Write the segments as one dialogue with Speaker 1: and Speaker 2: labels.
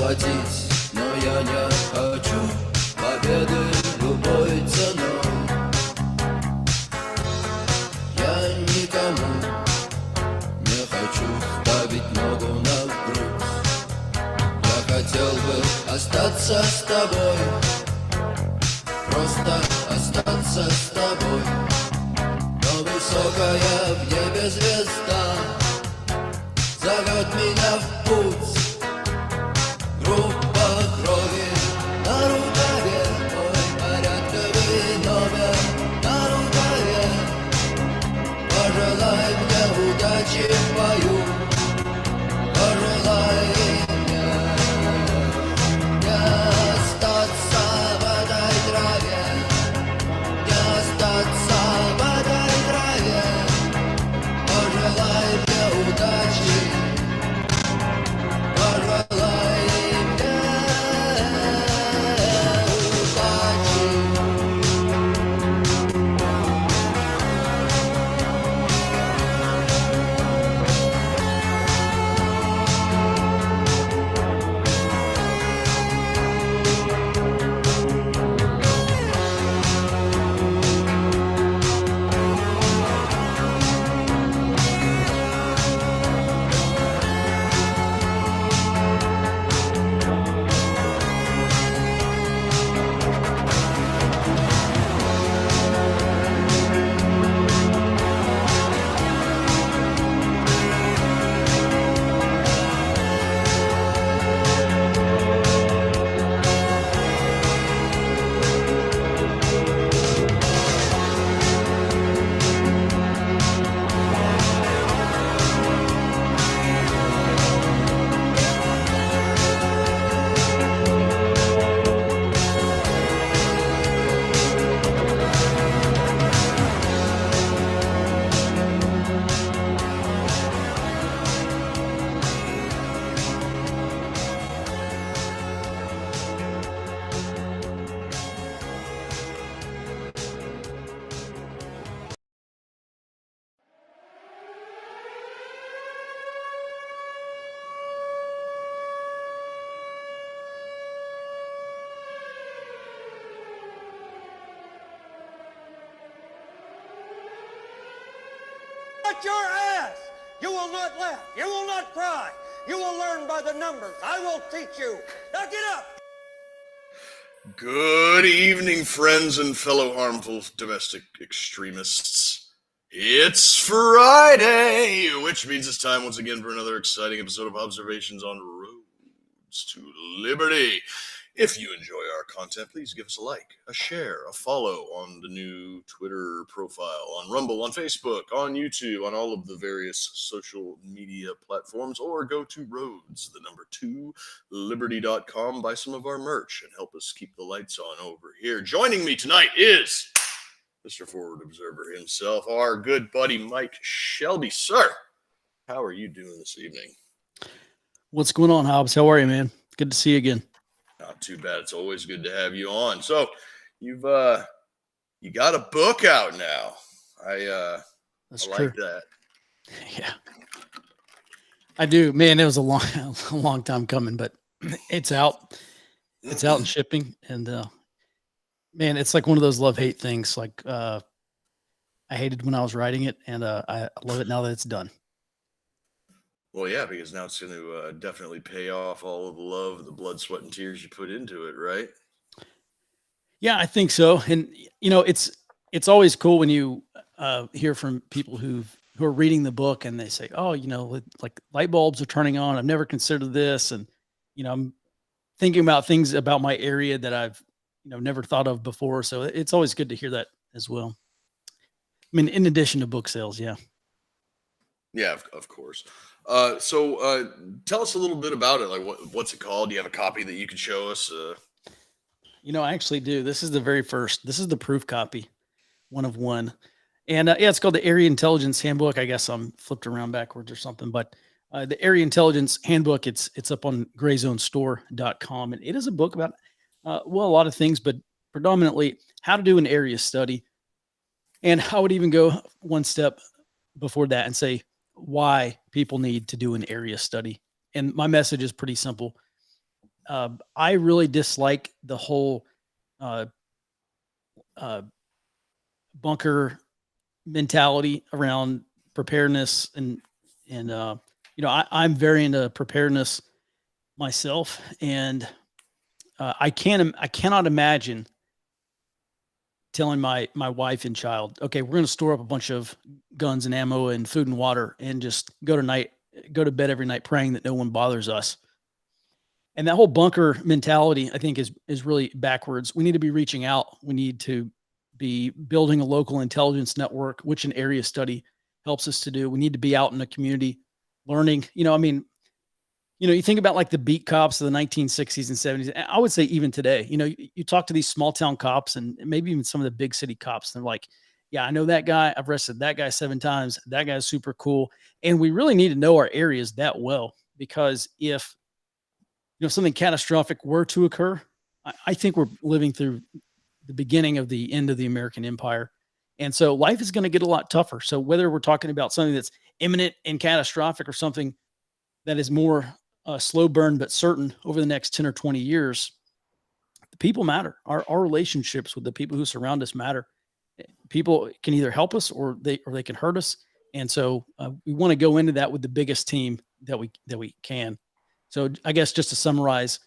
Speaker 1: захватить, но я не хочу победы любой ценой. Я никому не хочу ставить ногу на грудь. Я хотел бы остаться с тобой, просто остаться с тобой. Но высокая в небе звезда зовет меня в путь. Группа крови на рукаве, мой порядковый номер на рукаве. Пожелай мне удачи в бою, пожелай мне не остаться в этой траве, не остаться в этой траве. Пожелай мне удачи, пожелай мне удачи.
Speaker 2: Shut your ass! You will not laugh. You will not cry. You will learn by the numbers. I will teach you. Now get up!
Speaker 3: Good evening, friends and fellow harmful domestic extremists. It's Friday, which means it's time once again for another exciting episode of Hobbservations on Roads to Liberty. If you enjoy our content, please give us a like, a share, a follow on the new Twitter profile, on Rumble, on Facebook, on YouTube, on all of the various social media platforms, or go to roads, 2, liberty.com, buy some of our merch, and help us keep the lights on over here. Joining me tonight is Mr. Forward Observer himself, our good buddy Mike Shelby. Sir, how are you doing this evening?
Speaker 4: What's going on, Hobbs? How are you, man? Good to see you again.
Speaker 3: Not too bad. It's always good to have you on. So you got a book out now. I like that.
Speaker 4: Yeah, I do, man. It was a long time coming, but it's out. It's out and shipping, and man, it's like one of those love-hate things. Like I hated when I was writing it, and I love it now that it's done.
Speaker 3: Well, yeah, because now it's going to definitely pay off all of the love, the blood, sweat, and tears you put into it, right?
Speaker 4: Yeah, I think so. And you know, it's always cool when you hear from people who are reading the book and they say, "Oh, you know, like light bulbs are turning on. I've never considered this," and you know, I'm thinking about things about my area that I've never thought of before. So it's always good to hear that as well. I mean, in addition to book sales, yeah.
Speaker 3: Yeah, of course. So tell us a little bit about it. Like, what's it called? Do you have a copy that you can show us?
Speaker 4: I actually do. This is the very first. This is the proof copy, one of one. And yeah, it's called the Area Intelligence Handbook. I guess I'm flipped around backwards or something. But the Area Intelligence Handbook, it's up on grayzonestore.com. And it is a book about, a lot of things, but predominantly how to do an area study. And I would even go one step before that and say why people need to do an area study. And my message is pretty simple. I really dislike the whole uh, uh, bunker mentality around preparedness and I'm very into preparedness myself, and I cannot imagine telling my wife and child, okay, we're going to store up a bunch of guns and ammo and food and water and just go to bed every night praying that no one bothers us. And that whole bunker mentality, I think, is really backwards. We need to be reaching out. We need to be building a local intelligence network, which an area study helps us to do. We need to be out in the community learning. You think about like the beat cops of the 1960s and 70s. And I would say even today, you talk to these small town cops and maybe even some of the big city cops. They're like, yeah, I know that guy. I've arrested that guy 7 times. That guy's super cool. And we really need to know our areas that well, because if something catastrophic were to occur, I think we're living through the beginning of the end of the American empire. And so life is going to get a lot tougher. So whether we're talking about something that's imminent and catastrophic or something that is more slow burn but certain over the next 10 or 20 years, the people matter. Our relationships with the people who surround us matter. People can either help us or they can hurt us. And so we want to go into that with the biggest team that we can. So I guess just to summarize,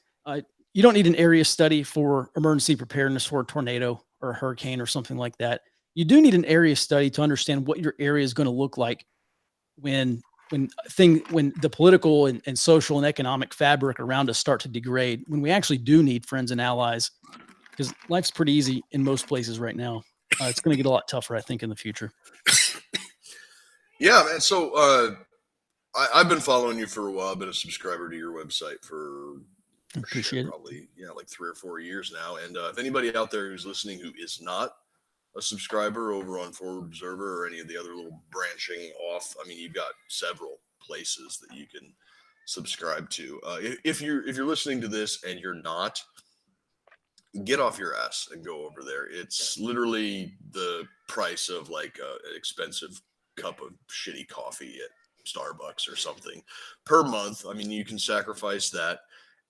Speaker 4: you don't need an area study for emergency preparedness for a tornado or a hurricane or something like that. You do need an area study to understand what your area is going to look like when the political and social and economic fabric around us start to degrade, when we actually do need friends and allies, because life's pretty easy in most places right now. It's going to get a lot tougher, I think, in the future.
Speaker 3: Yeah, man. So I've been following you for a while. I've been a subscriber to your website for probably like 3 or 4 years now. And if anybody out there who's listening who is not a subscriber over on Forward Observer or any of the other little branching off, I mean, you've got several places that you can subscribe to. If you're listening to this and you're not, get off your ass and go over there. It's literally the price of like an expensive cup of shitty coffee at Starbucks or something per month. I mean, you can sacrifice that,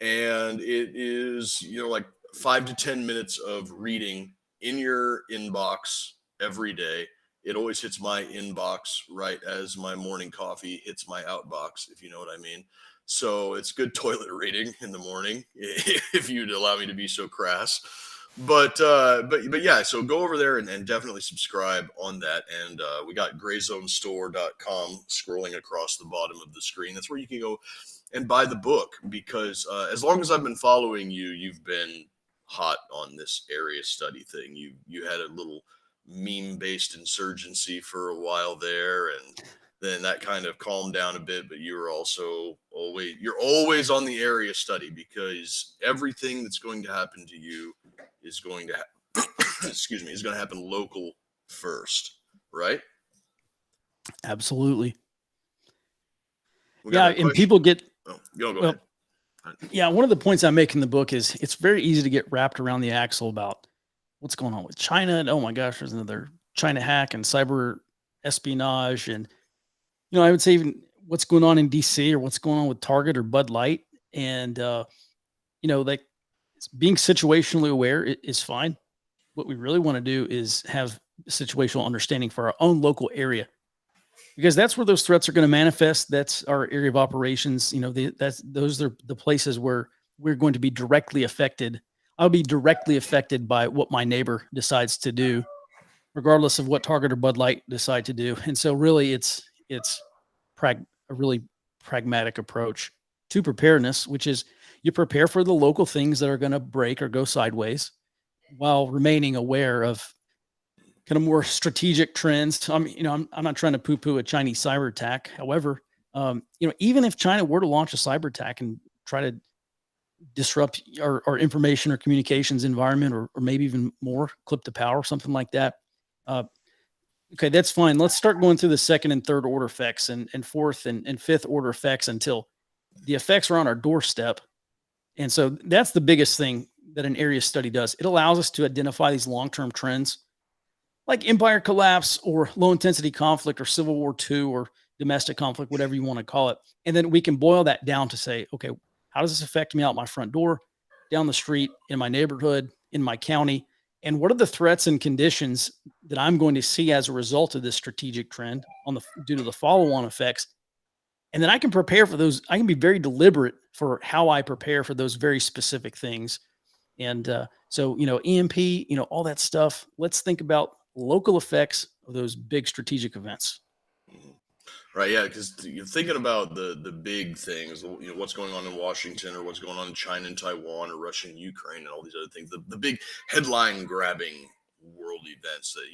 Speaker 3: and it is like 5 to 10 minutes of reading in your inbox every day. It always hits my inbox right as my morning coffee hits my outbox, if you know what I mean. So it's good toilet reading in the morning, if you'd allow me to be so crass. But yeah, so go over there and definitely subscribe on that. And we got grayzonestore.com scrolling across the bottom of the screen. That's where you can go and buy the book, because as long as I've been following you, you've been hot on this area study thing. You had a little meme-based insurgency for a while there, and then that kind of calmed down a bit, but you're always on the area study, because everything that's going to happen to you is going to is going to happen local first, right?
Speaker 4: Absolutely. Yeah, and people get
Speaker 3: go ahead.
Speaker 4: Yeah, one of the points I make in the book is it's very easy to get wrapped around the axle about what's going on with China, and oh my gosh, there's another China hack and cyber espionage, and I would say even what's going on in DC or what's going on with Target or Bud Light. And, like being situationally aware is fine. What we really want to do is have situational understanding for our own local area, because that's where those threats are going to manifest. That's our area of operations. Those are the places where we're going to be directly affected. I'll be directly affected by what my neighbor decides to do, regardless of what Target or Bud Light decide to do. And so really it's a really pragmatic approach to preparedness, which is you prepare for the local things that are going to break or go sideways while remaining aware of kind of more strategic trends. I'm not trying to poo-poo a Chinese cyber attack. However, even if China were to launch a cyber attack and try to disrupt our information or communications environment, or maybe even more, clip the power, something like that. Okay, that's fine. Let's start going through the second and third order effects and fourth and fifth order effects until the effects are on our doorstep. And so that's the biggest thing that an area study does. It allows us to identify these long-term trends like empire collapse or low intensity conflict or Civil War II or domestic conflict, whatever you want to call it. And then we can boil that down to say, okay, how does this affect me out my front door, down the street, in my neighborhood, in my county? And what are the threats and conditions that I'm going to see as a result of this strategic trend due to the follow-on effects? And then I can prepare for those. I can be very deliberate for how I prepare for those very specific things. And so, EMP, all that stuff. Let's think about local effects of those big strategic events.
Speaker 3: Right, yeah, because you're thinking about the big things, what's going on in Washington or what's going on in China and Taiwan or Russia and Ukraine and all these other things. The big headline grabbing world events that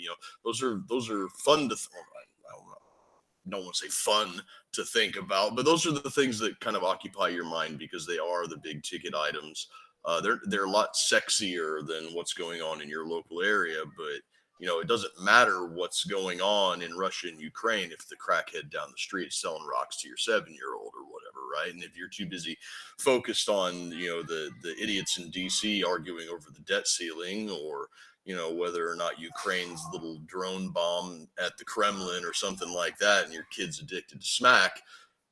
Speaker 3: those are fun to. I don't want to say fun to think about, but those are the things that kind of occupy your mind because they are the big ticket items. They're a lot sexier than what's going on in your local area, but it doesn't matter what's going on in Russia and Ukraine if the crackhead down the street is selling rocks to your 7-year-old or whatever, right? And if you're too busy focused on the idiots in DC arguing over the debt ceiling, or whether or not Ukraine's little drone bomb at the Kremlin or something like that, and your kid's addicted to smack,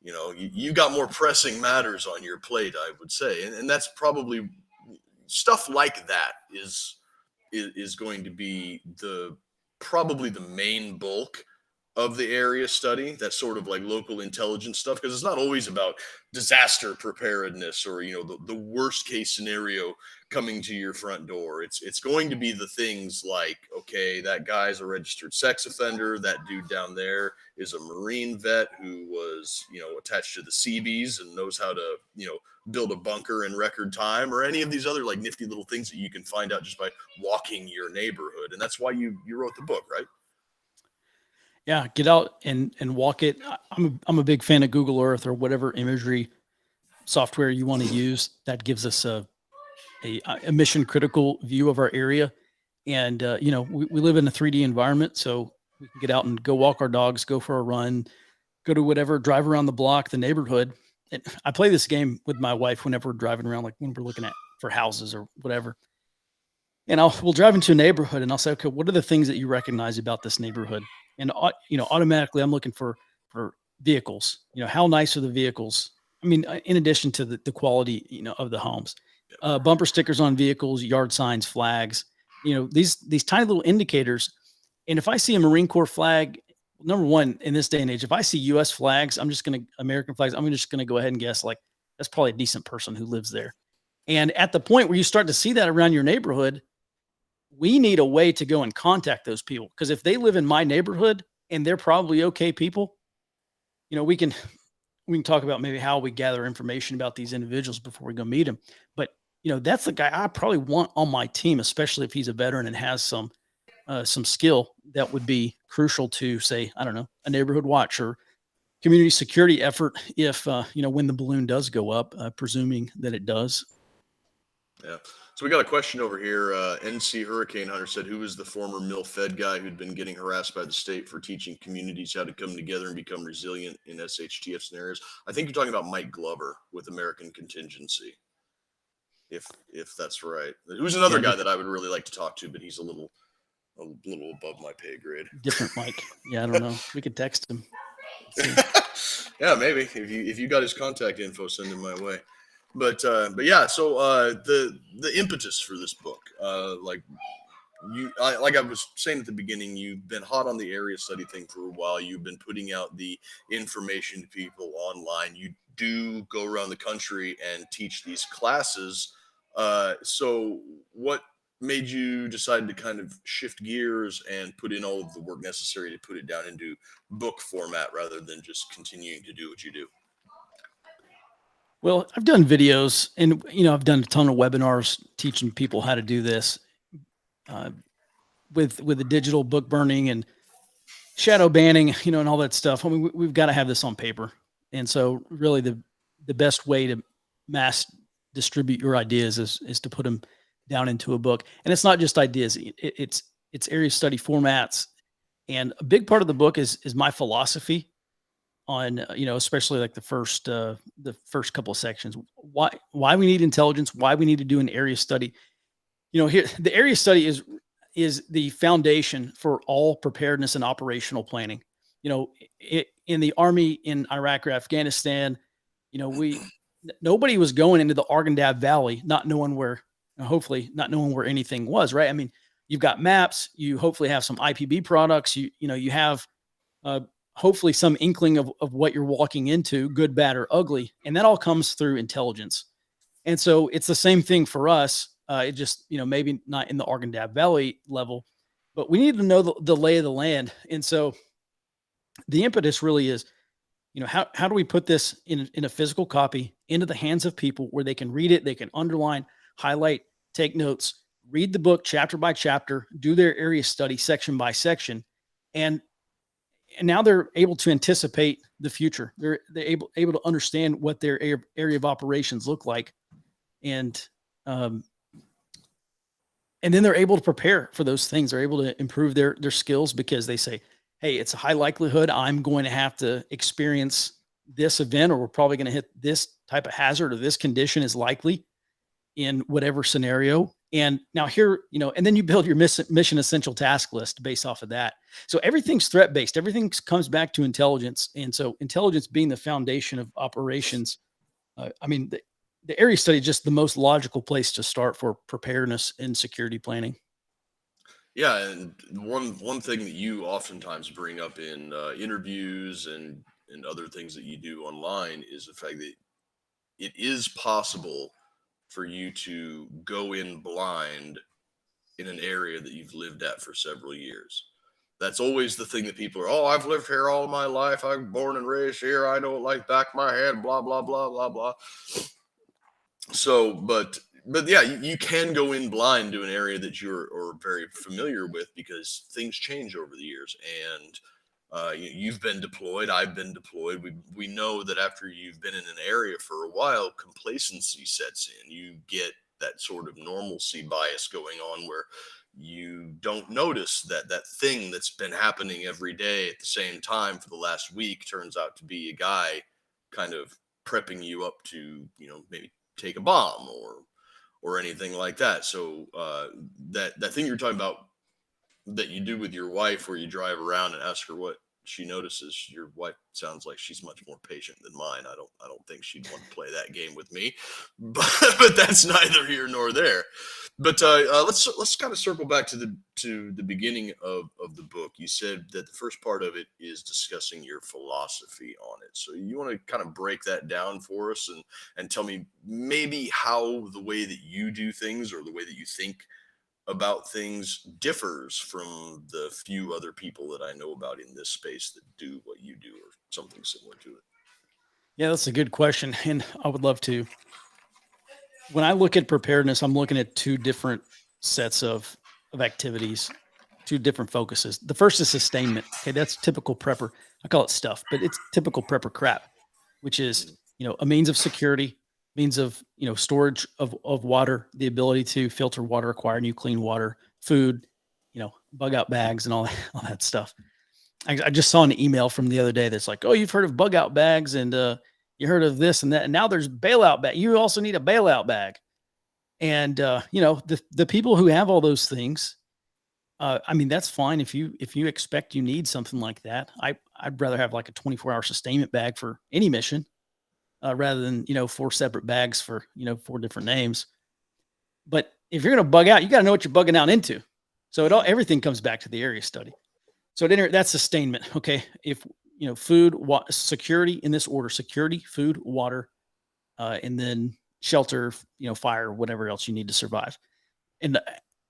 Speaker 3: you got more pressing matters on your plate, I would say. And that's probably stuff like that is going to be probably the main bulk of the area study. That's sort of like local intelligence stuff, because it's not always about disaster preparedness or the worst case scenario coming to your front door. It's going to be the things like, okay, that guy's a registered sex offender, that dude down there is a Marine vet who was attached to the Seabees and knows how to build a bunker in record time, or any of these other like nifty little things that you can find out just by walking your neighborhood. And that's why you wrote the book, right?
Speaker 4: Yeah, get out and walk it. I'm a big fan of Google Earth or whatever imagery software you want to use. That gives us a mission critical view of our area. And we live in a 3D environment, so we can get out and go walk our dogs, go for a run, go to whatever, drive around the block, the neighborhood. And I play this game with my wife whenever we're driving around, like when we're looking for houses or whatever. And we'll drive into a neighborhood and I'll say, okay, what are the things that you recognize about this neighborhood? And automatically I'm looking for vehicles. How nice are the vehicles? I mean, in addition to the quality, of the homes, bumper stickers on vehicles, yard signs, flags, these tiny little indicators. And if I see a Marine Corps flag, number one, in this day and age, if I see US flags, American flags, I'm just going to go ahead and guess like that's probably a decent person who lives there. And at the point where you start to see that around your neighborhood, we need a way to go and contact those people. Because if they live in my neighborhood and they're probably okay people, we can talk about maybe how we gather information about these individuals before we go meet them. But, that's the guy I probably want on my team, especially if he's a veteran and has some skill that would be crucial to, say, I don't know, a neighborhood watch or community security effort if, when the balloon does go up, presuming that it does.
Speaker 3: Yeah. So we got a question over here. NC Hurricane Hunter said, who is the former mill fed guy who'd been getting harassed by the state for teaching communities how to come together and become resilient in SHTF scenarios? I think you're talking about Mike Glover with American Contingency, if that's right. Who's another guy that I would really like to talk to, but he's a little above my pay grade.
Speaker 4: Different Mike. Yeah, I don't know. We could text him.
Speaker 3: Yeah, maybe if you got his contact info, send him my way. But yeah, so the impetus for this book, like I was saying at the beginning, you've been hot on the area study thing for a while. You've been putting out the information to people online. You do go around the country and teach these classes. So what made you decide to kind of shift gears and put in all of the work necessary to put it down into book format rather than just continuing to do what you do?
Speaker 4: Well, I've done videos and, I've done a ton of webinars teaching people how to do this with the digital book burning and shadow banning, and all that stuff. I mean, we've got to have this on paper. And so really the best way to mass distribute your ideas is to put them down into a book. And it's not just ideas. It's area study formats. And a big part of the book is my philosophy on, especially like the first couple of sections, why we need intelligence, why we need to do an area study. Here, the area study is the foundation for all preparedness and operational planning. In the Army in Iraq or Afghanistan, nobody was going into the Arghandab Valley not knowing where, hopefully not knowing where anything was, right? I mean, you've got maps, you hopefully have some IPB products, you have uh, hopefully some inkling of what you're walking into, good, bad, or ugly, and that all comes through intelligence. And so it's the same thing for us. It just, maybe not in the Arghandab Valley level, but we need to know the lay of the land. And so the impetus really is, how do we put this in a physical copy into the hands of people where they can read it, they can underline, highlight, take notes, read the book chapter by chapter, do their area study section by section, and now they're able to anticipate the future. They're able to understand what their area of operations look like, and then they're able to prepare for those things. They're able to improve their skills because they say, hey, it's a high likelihood I'm going to have to experience this event, or we're probably going to hit this type of hazard, or this condition is likely in whatever scenario. And now here, and then you build your mission essential task list based off of that. So everything's threat based. Everything comes back to intelligence. And so intelligence being the foundation of operations, the area study is just the most logical place to start for preparedness and security planning.
Speaker 3: Yeah, and one thing that you oftentimes bring up in interviews and other things that you do online is the fact that it is possible for you to go in blind in an area that you've lived at for several years. That's always the thing that people are, oh, I've lived here all my life. I'm born and raised here. I know it like back of my head, blah, blah, blah, blah, blah. So, but yeah, you can go in blind to an area that you're or very familiar with because things change over the years. And you've been deployed. I've been deployed. We know that after you've been in an area for a while, complacency sets in. You get that sort of normalcy bias going on where you don't notice that thing that's been happening every day at the same time for the last week turns out to be a guy kind of prepping you up to, maybe take a bomb or anything like that. So that thing you're talking about that you do with your wife where you drive around and ask her what she notices, your wife sounds like she's much more patient than mine. I don't think she'd want to play that game with me, but that's neither here nor there. But let's kind of circle back to the beginning of the book. You said that the first part of it is discussing your philosophy on it. So you want to kind of break that down for us and tell me maybe how the way that you do things or the way that you think about things differs from the few other people that I know about in this space that do what you do or something similar to it.
Speaker 4: Yeah, that's a good question. And I would love to. When I look at preparedness, I'm looking at two different sets of activities, two different focuses. The first is sustainment. Okay, that's typical prepper. I call it stuff, but it's typical prepper crap, which is, a means of security, means of, storage of water, the ability to filter water, acquire new clean water, food, bug out bags and all that stuff. I just saw an email from the other day that's like, oh, you've heard of bug out bags and you heard of this and that. And now there's bailout bag. You also need a bailout bag. And, the people who have all those things, that's fine. If you expect you need something like that, I'd rather have like a 24-hour sustainment bag for any mission. Rather than, 4 separate bags for, 4 different names. But if you're going to bug out, you got to know what you're bugging out into. So everything comes back to the area study. So that's sustainment. Okay. If, food, security in this order, security, food, water, and then shelter, fire, whatever else you need to survive. And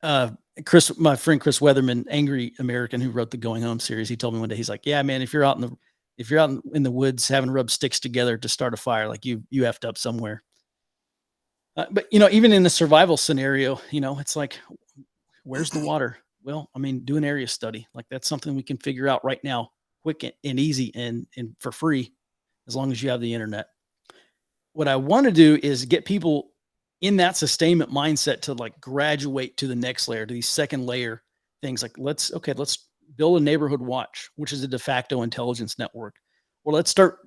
Speaker 4: my friend Chris Weatherman, Angry American, who wrote the Going Home series, he told me one day, he's like, yeah, man, if you're out in the woods having to rub sticks together to start a fire, like you effed up somewhere. But even in the survival scenario, it's like, where's the water? Well, do an area study. Like that's something we can figure out right now, quick and easy and for free, as long as you have the internet. What I want to do is get people in that sustainment mindset to like graduate to the next layer, to these second layer things. Like let's build a neighborhood watch, which is a de facto intelligence network. Or let's start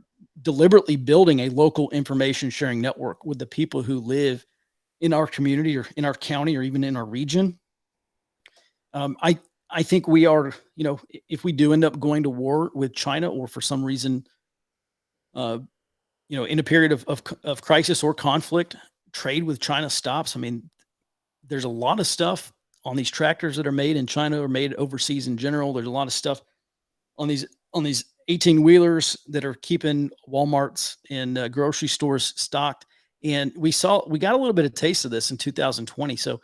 Speaker 4: deliberately building a local information sharing network with the people who live in our community or in our county or even in our region. I think we are, if we do end up going to war with China or for some reason in a period of crisis or conflict, trade with China stops. I mean, there's a lot of stuff on these tractors that are made in China or made overseas in general. There's a lot of stuff on these 18 wheelers that are keeping Walmarts and grocery stores stocked. And we got a little bit of taste of this in 2020. So,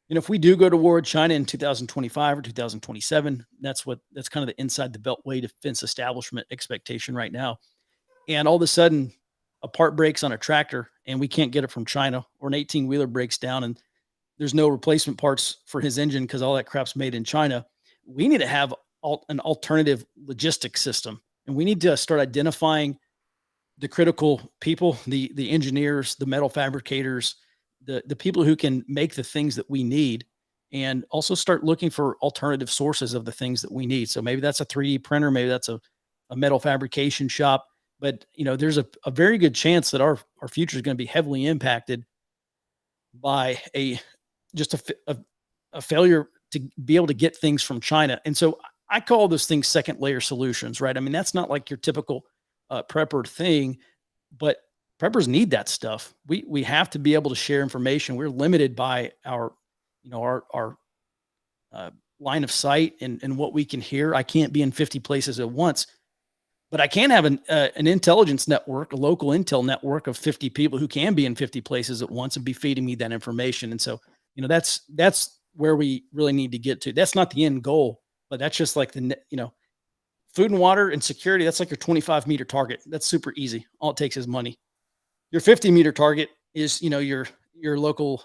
Speaker 4: if we do go to war with China in 2025 or 2027, that's kind of the inside the beltway defense establishment expectation right now. And all of a sudden, a part breaks on a tractor and we can't get it from China, or an 18 wheeler breaks down and there's no replacement parts for his engine because all that crap's made in China. We need to have an alternative logistics system, and we need to start identifying the critical people, the engineers, the metal fabricators, the people who can make the things that we need, and also start looking for alternative sources of the things that we need. So maybe that's a 3D printer, maybe that's a metal fabrication shop, but there's a very good chance that our future is going to be heavily impacted by just a failure to be able to get things from China. And so I call those things second layer solutions, right? I mean, that's not like your typical prepper thing, but preppers need that stuff. We have to be able to share information. We're limited by our line of sight and what we can hear. I can't be in 50 places at once, but I can have an intelligence network, a local intel network of 50 people who can be in 50 places at once and be feeding me that information. And so, that's where we really need to get to. That's not the end goal, but that's just like food and water and security. That's like your 25-meter target. That's super easy. All it takes is money. Your 50-meter target is, your local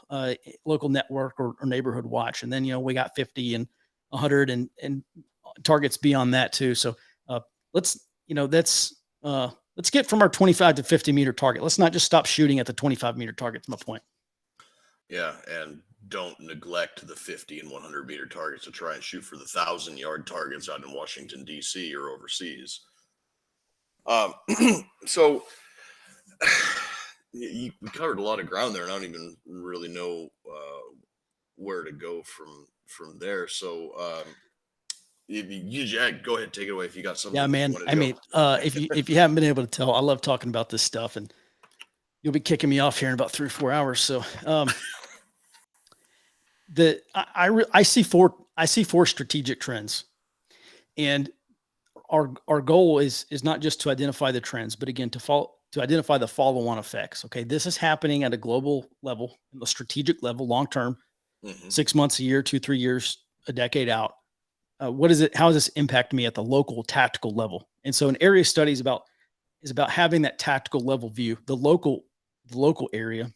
Speaker 4: network or neighborhood watch. And then, we got 50 and 100 and targets beyond that too. So let's get from our 25 to 50-meter target. Let's not just stop shooting at the 25-meter target. That's my point.
Speaker 3: Yeah, and don't neglect the 50 and 100-meter targets to try and shoot for the 1,000-yard targets out in Washington, D.C. or overseas. So we covered a lot of ground there, and I don't even really know where to go from there. So go ahead, take it away if you got something.
Speaker 4: Yeah, man. I mean, if you haven't been able to tell, I love talking about this stuff, and you'll be kicking me off here in about 3 or 4 hours. So I see four strategic trends, and our goal is not just to identify the trends, but again to identify the follow-on effects. Okay, this is happening at a global level, a strategic level, long term, 6 months, a year, 2-3 years, a decade out. What is it? How does this impact me at the local tactical level? And so, an area study is about having that tactical level view, the local area,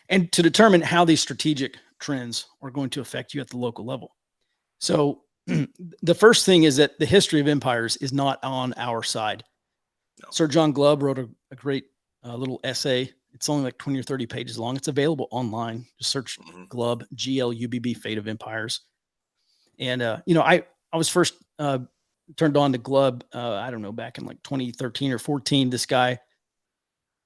Speaker 4: and to determine how these strategic trends are going to affect you at the local level. So the first thing is that the history of empires is not on our side. No. Sir John Glubb wrote a great little essay. It's only like 20 or 30 pages long. It's available online. Just search Glubb, Glubb, Fate of Empires. And, I was first turned on to Glubb, I don't know, back in like 2013 or 14. This guy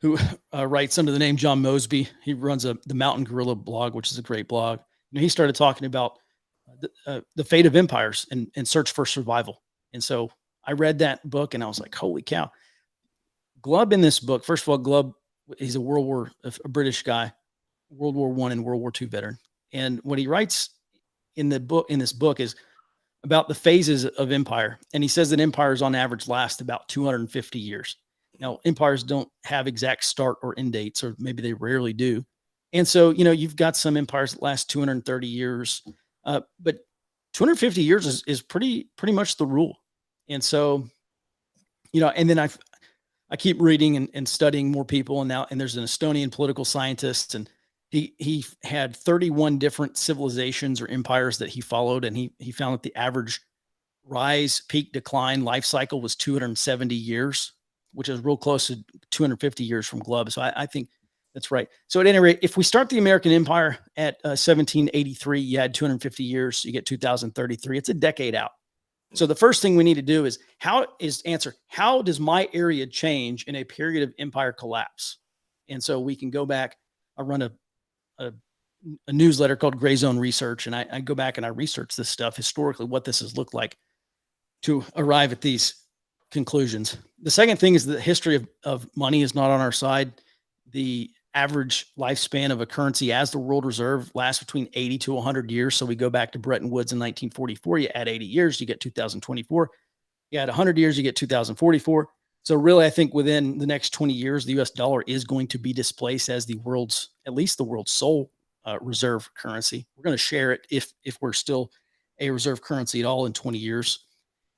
Speaker 4: who writes under the name John Mosby, he runs the Mountain Gorilla blog, which is a great blog. He started talking about the fate of empires and search for survival. And so I read that book and I was like, holy cow. Glubb in this book, first of all, Glubb, he's a British guy, World War I and World War II veteran. And what he writes in this book is about the phases of empire. And he says that empires on average last about 250 years. Now, empires don't have exact start or end dates, or maybe they rarely do. And so, you've got some empires that last 230 years, but 250 years is pretty much the rule. And so, and then I keep reading and studying more people, and there's an Estonian political scientist, and he had 31 different civilizations or empires that he followed, and he found that the average rise, peak, decline, life cycle was 270 years, which is real close to 250 years from Glubb. So I think that's right. So at any rate, if we start the American Empire at 1783, you had 250 years, you get 2033. It's a decade out. So the first thing we need to do is how does my area change in a period of empire collapse? And so we can go back. I run a newsletter called Gray Zone Research, and I go back and I research this stuff historically, what this has looked like to arrive at these conclusions. The second thing is the history of money is not on our side. The average lifespan of a currency as the world reserve lasts between 80 to 100 years. So we go back to Bretton Woods in 1944, you add 80 years, you get 2024. You add 100 years, you get 2044. So really, I think within the next 20 years, the US dollar is going to be displaced as the world's, at least the world's sole reserve currency. We're going to share it if we're still a reserve currency at all in 20 years.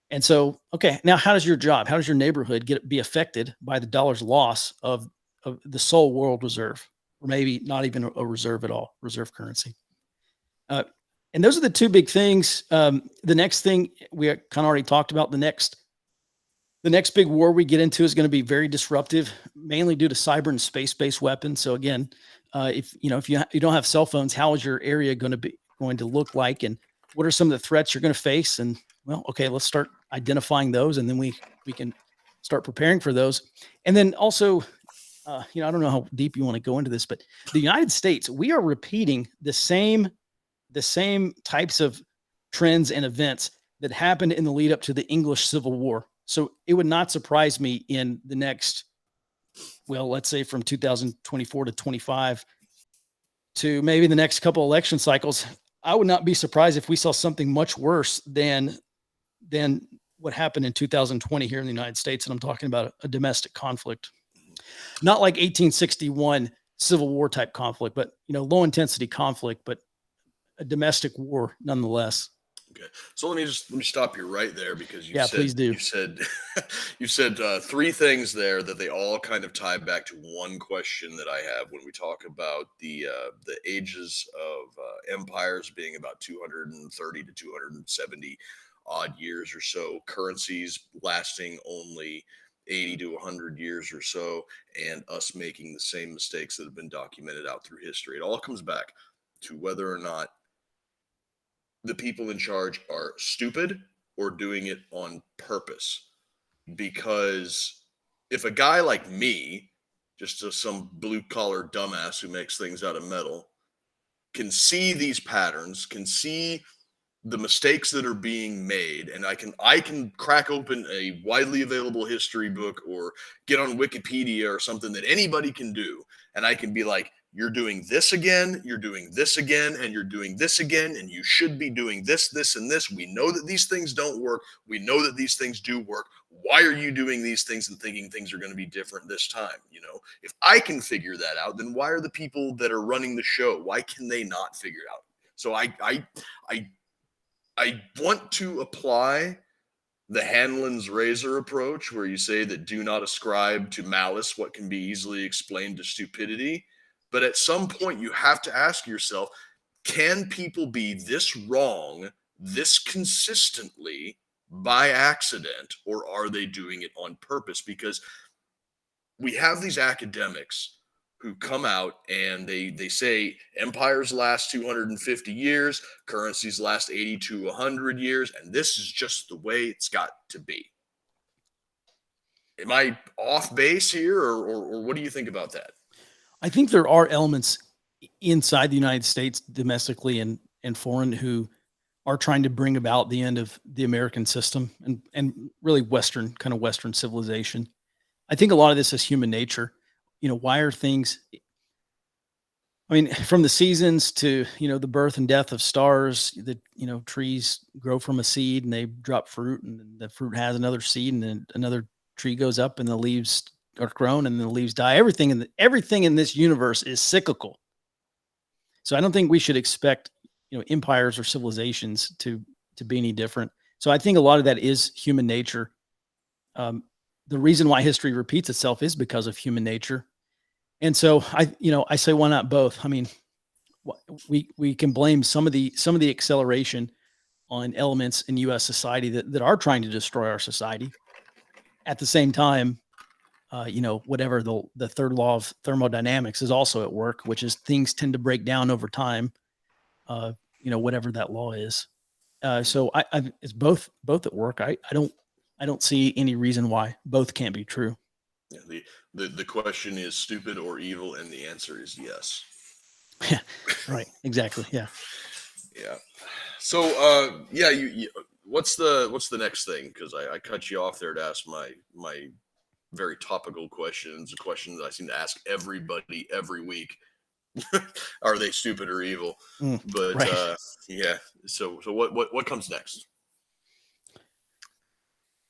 Speaker 4: And so, okay, now how does your job, how does your neighborhood be affected by the dollar's loss of the sole world reserve, or maybe not even a reserve at all, reserve currency? And those are the two big things. The next thing we kind of already talked about, the next big war we get into is going to be very disruptive, mainly due to cyber and space-based weapons. So again, if you don't have cell phones, how is your area going to look like, and what are some of the threats you're going to face? And well, okay, let's start identifying those, and then we can start preparing for those. And then also, I don't know how deep you want to go into this, but the United States, we are repeating the same types of trends and events that happened in the lead up to the English Civil War. So it would not surprise me in the next, well, let's say from 2024 to 25 to maybe the next couple election cycles, I would not be surprised if we saw something much worse than what happened in 2020 here in the United States. And I'm talking about a domestic conflict, not like 1861 Civil War type conflict, but low intensity conflict, but a domestic war nonetheless.
Speaker 3: Okay, so let me stop you right there, because
Speaker 4: please do.
Speaker 3: You said three things there that they all kind of tie back to one question that I have when we talk about the ages of empires being about 230 to 270 odd years or so, currencies lasting only 80 to 100 years or so, and us making the same mistakes that have been documented out through history. It all comes back to whether or not the people in charge are stupid or doing it on purpose. Because if a guy like me, just some blue collar dumbass who makes things out of metal, can see these patterns, can see the mistakes that are being made, and I can crack open a widely available history book or get on Wikipedia or something that anybody can do, and I can be like, you're doing this again, you're doing this again, and you're doing this again, and you should be doing this, this, and this. We know that these things don't work. We know that these things do work. Why are you doing these things and thinking things are going to be different this time? If I can figure that out, then why are the people that are running the show, why can they not figure it out? So I want to apply the Hanlon's razor approach, where you say that do not ascribe to malice what can be easily explained to stupidity. But at some point, you have to ask yourself, can people be this wrong this consistently by accident, or are they doing it on purpose? Because we have these academics who come out and they say empires last 250 years, currencies last 80 to 100 years, and this is just the way it's got to be. Am I off base here, or what do you think about that?
Speaker 4: I think there are elements inside the United States, domestically and foreign, who are trying to bring about the end of the American system and really Western civilization. I think a lot of this is human nature. Why are things, from the seasons to, the birth and death of stars, that, trees grow from a seed and they drop fruit, and the fruit has another seed, and then another tree goes up and the leaves are grown and the leaves die. Everything in this universe is cyclical. So I don't think we should expect, empires or civilizations to be any different. So I think a lot of that is human nature. The reason why history repeats itself is because of human nature. And so I say, why not both? We can blame some of the acceleration on elements in U.S. society that are trying to destroy our society. At the same time, whatever the third law of thermodynamics is also at work, which is things tend to break down over time, whatever that law is. So it's both at work. I don't see any reason why both can't be true.
Speaker 3: Yeah, the question is stupid or evil, and the answer is yes.
Speaker 4: Yeah, right. Exactly. Yeah.
Speaker 3: Yeah. So, what's the next thing? Because I cut you off there to ask my very topical questions, a question that I seem to ask everybody every week. Are they stupid or evil? But
Speaker 4: Right.
Speaker 3: yeah. So what comes next?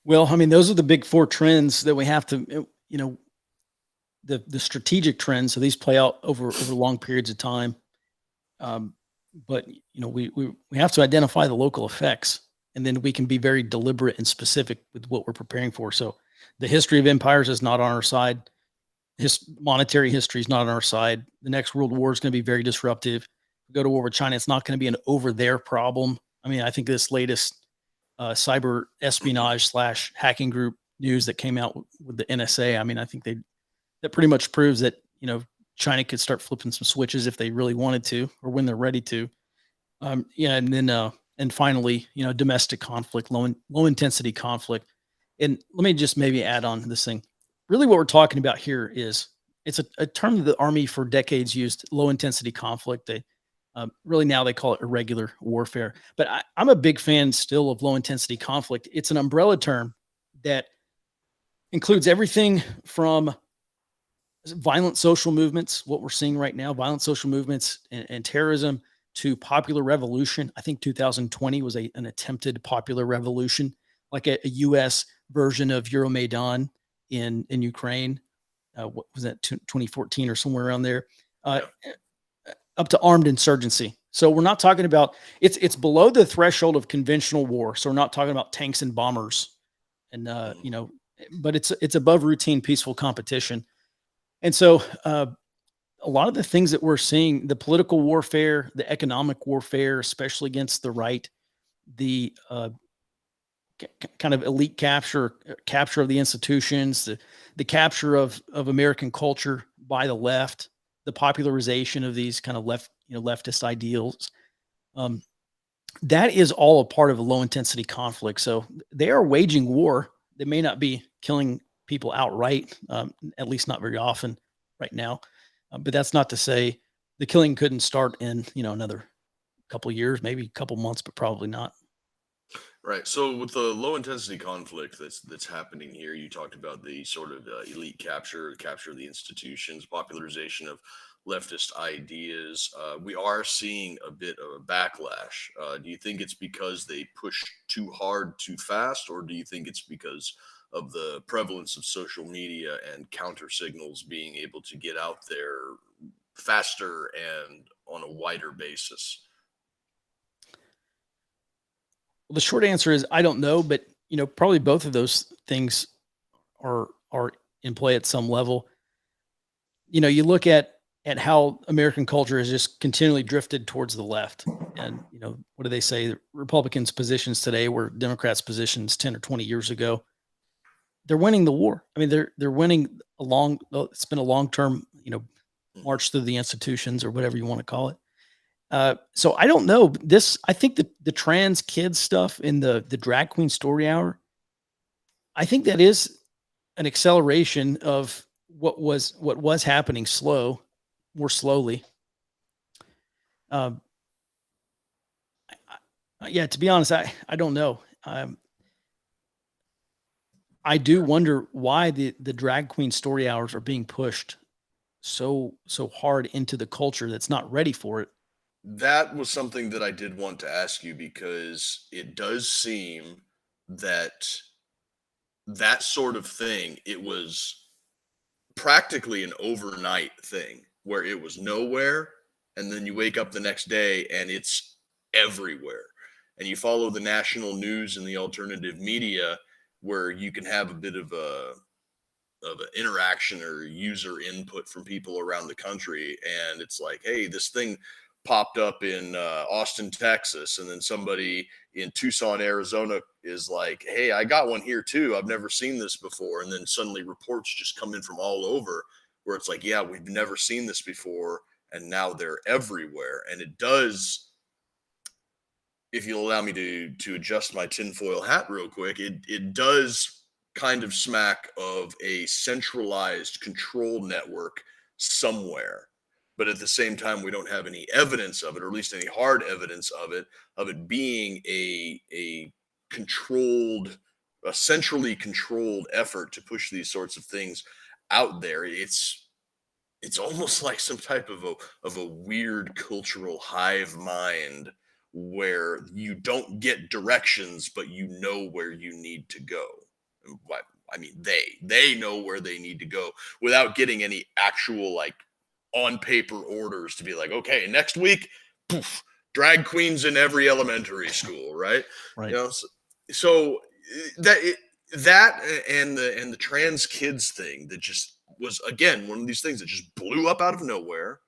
Speaker 4: Well, I mean, those are the big four trends that we have to, the strategic trends. So these play out over long periods of time. Um, but we have to identify the local effects, and then we can be very deliberate and specific with what we're preparing for. So the history of empires is not on our side. Monetary history is not on our side. The next world war is going to be very disruptive. We go to war with China, it's not going to be an over there problem. I mean, I think this latest cyber espionage / hacking group news that came out with the NSA. I mean, I think that pretty much proves that China could start flipping some switches if they really wanted to, or when they're ready to. Yeah, and then and finally, domestic conflict, low intensity conflict. And let me just maybe add on this thing. Really, what we're talking about here is it's a term that the Army for decades used: low intensity conflict. They really now they call it irregular warfare. But I'm a big fan still of low intensity conflict. It's an umbrella term that includes everything from violent social movements, what we're seeing right now, violent social movements and terrorism, to popular revolution. I think 2020 was an attempted popular revolution, like a U.S. version of Euromaidan in Ukraine. What was that, 2014 or somewhere around there? Up to armed insurgency. So we're not talking about it's below the threshold of conventional war. So we're not talking about tanks and bombers, and but it's above routine peaceful competition. And so a lot of the things that we're seeing, the political warfare, the economic warfare, especially against the right, the kind of elite capture of the institutions, the capture of American culture by the left, the popularization of these kind of leftist ideals. That is all a part of a low intensity conflict. So they are waging war. They may not be killing people outright, at least not very often right now. But that's not to say the killing couldn't start in another couple of years, maybe a couple months, but probably not.
Speaker 3: Right. So with the low intensity conflict that's happening here, you talked about the sort of elite capture of the institutions, popularization of leftist ideas. We are seeing a bit of a backlash. Do you think it's because they push too hard, too fast, or do you think it's because of the prevalence of social media and counter signals being able to get out there faster and on a wider basis?
Speaker 4: Well, the short answer is I don't know, but probably both of those things are in play at some level. You look at how American culture has just continually drifted towards the left. And what do they say? Republicans' positions today were Democrats' positions 10 or 20 years ago. They're winning the war. I mean, they're winning it's been a long-term, march through the institutions, or whatever you want to call it. So I don't know this. I think the trans kids stuff in the drag queen story hour, I think that is an acceleration of what was happening more slowly. Yeah, to be honest, I don't know. I do wonder why the drag queen story hours are being pushed so hard into the culture that's not ready for it.
Speaker 3: That was something that I did want to ask you because it does seem that that sort of thing, it was practically an overnight thing where it was nowhere, and then you wake up the next day and it's everywhere. And you follow the national news and the alternative media where you can have a bit of an interaction or user input from people around the country, and it's like, hey, this thing popped up in Austin, Texas, and then somebody in Tucson, Arizona is like, hey, I got one here too, I've never seen this before. And then suddenly reports just come in from all over where it's like, yeah, we've never seen this before, and now they're everywhere. And it does, if you'll allow me to adjust my tinfoil hat real quick, it does kind of smack of a centralized control network somewhere. But at the same time, we don't have any evidence of it, or at least any hard evidence of it being a controlled, a centrally controlled effort to push these sorts of things out there. It's almost like some type of a weird cultural hive mind where you don't get directions, but you know where you need to go. And I mean, they know where they need to go without getting any actual like on paper orders to be like, okay, next week, poof, drag queens in every elementary school, right?
Speaker 4: Right.
Speaker 3: You know, so that that and the trans kids thing that just was again one of these things that just blew up out of nowhere,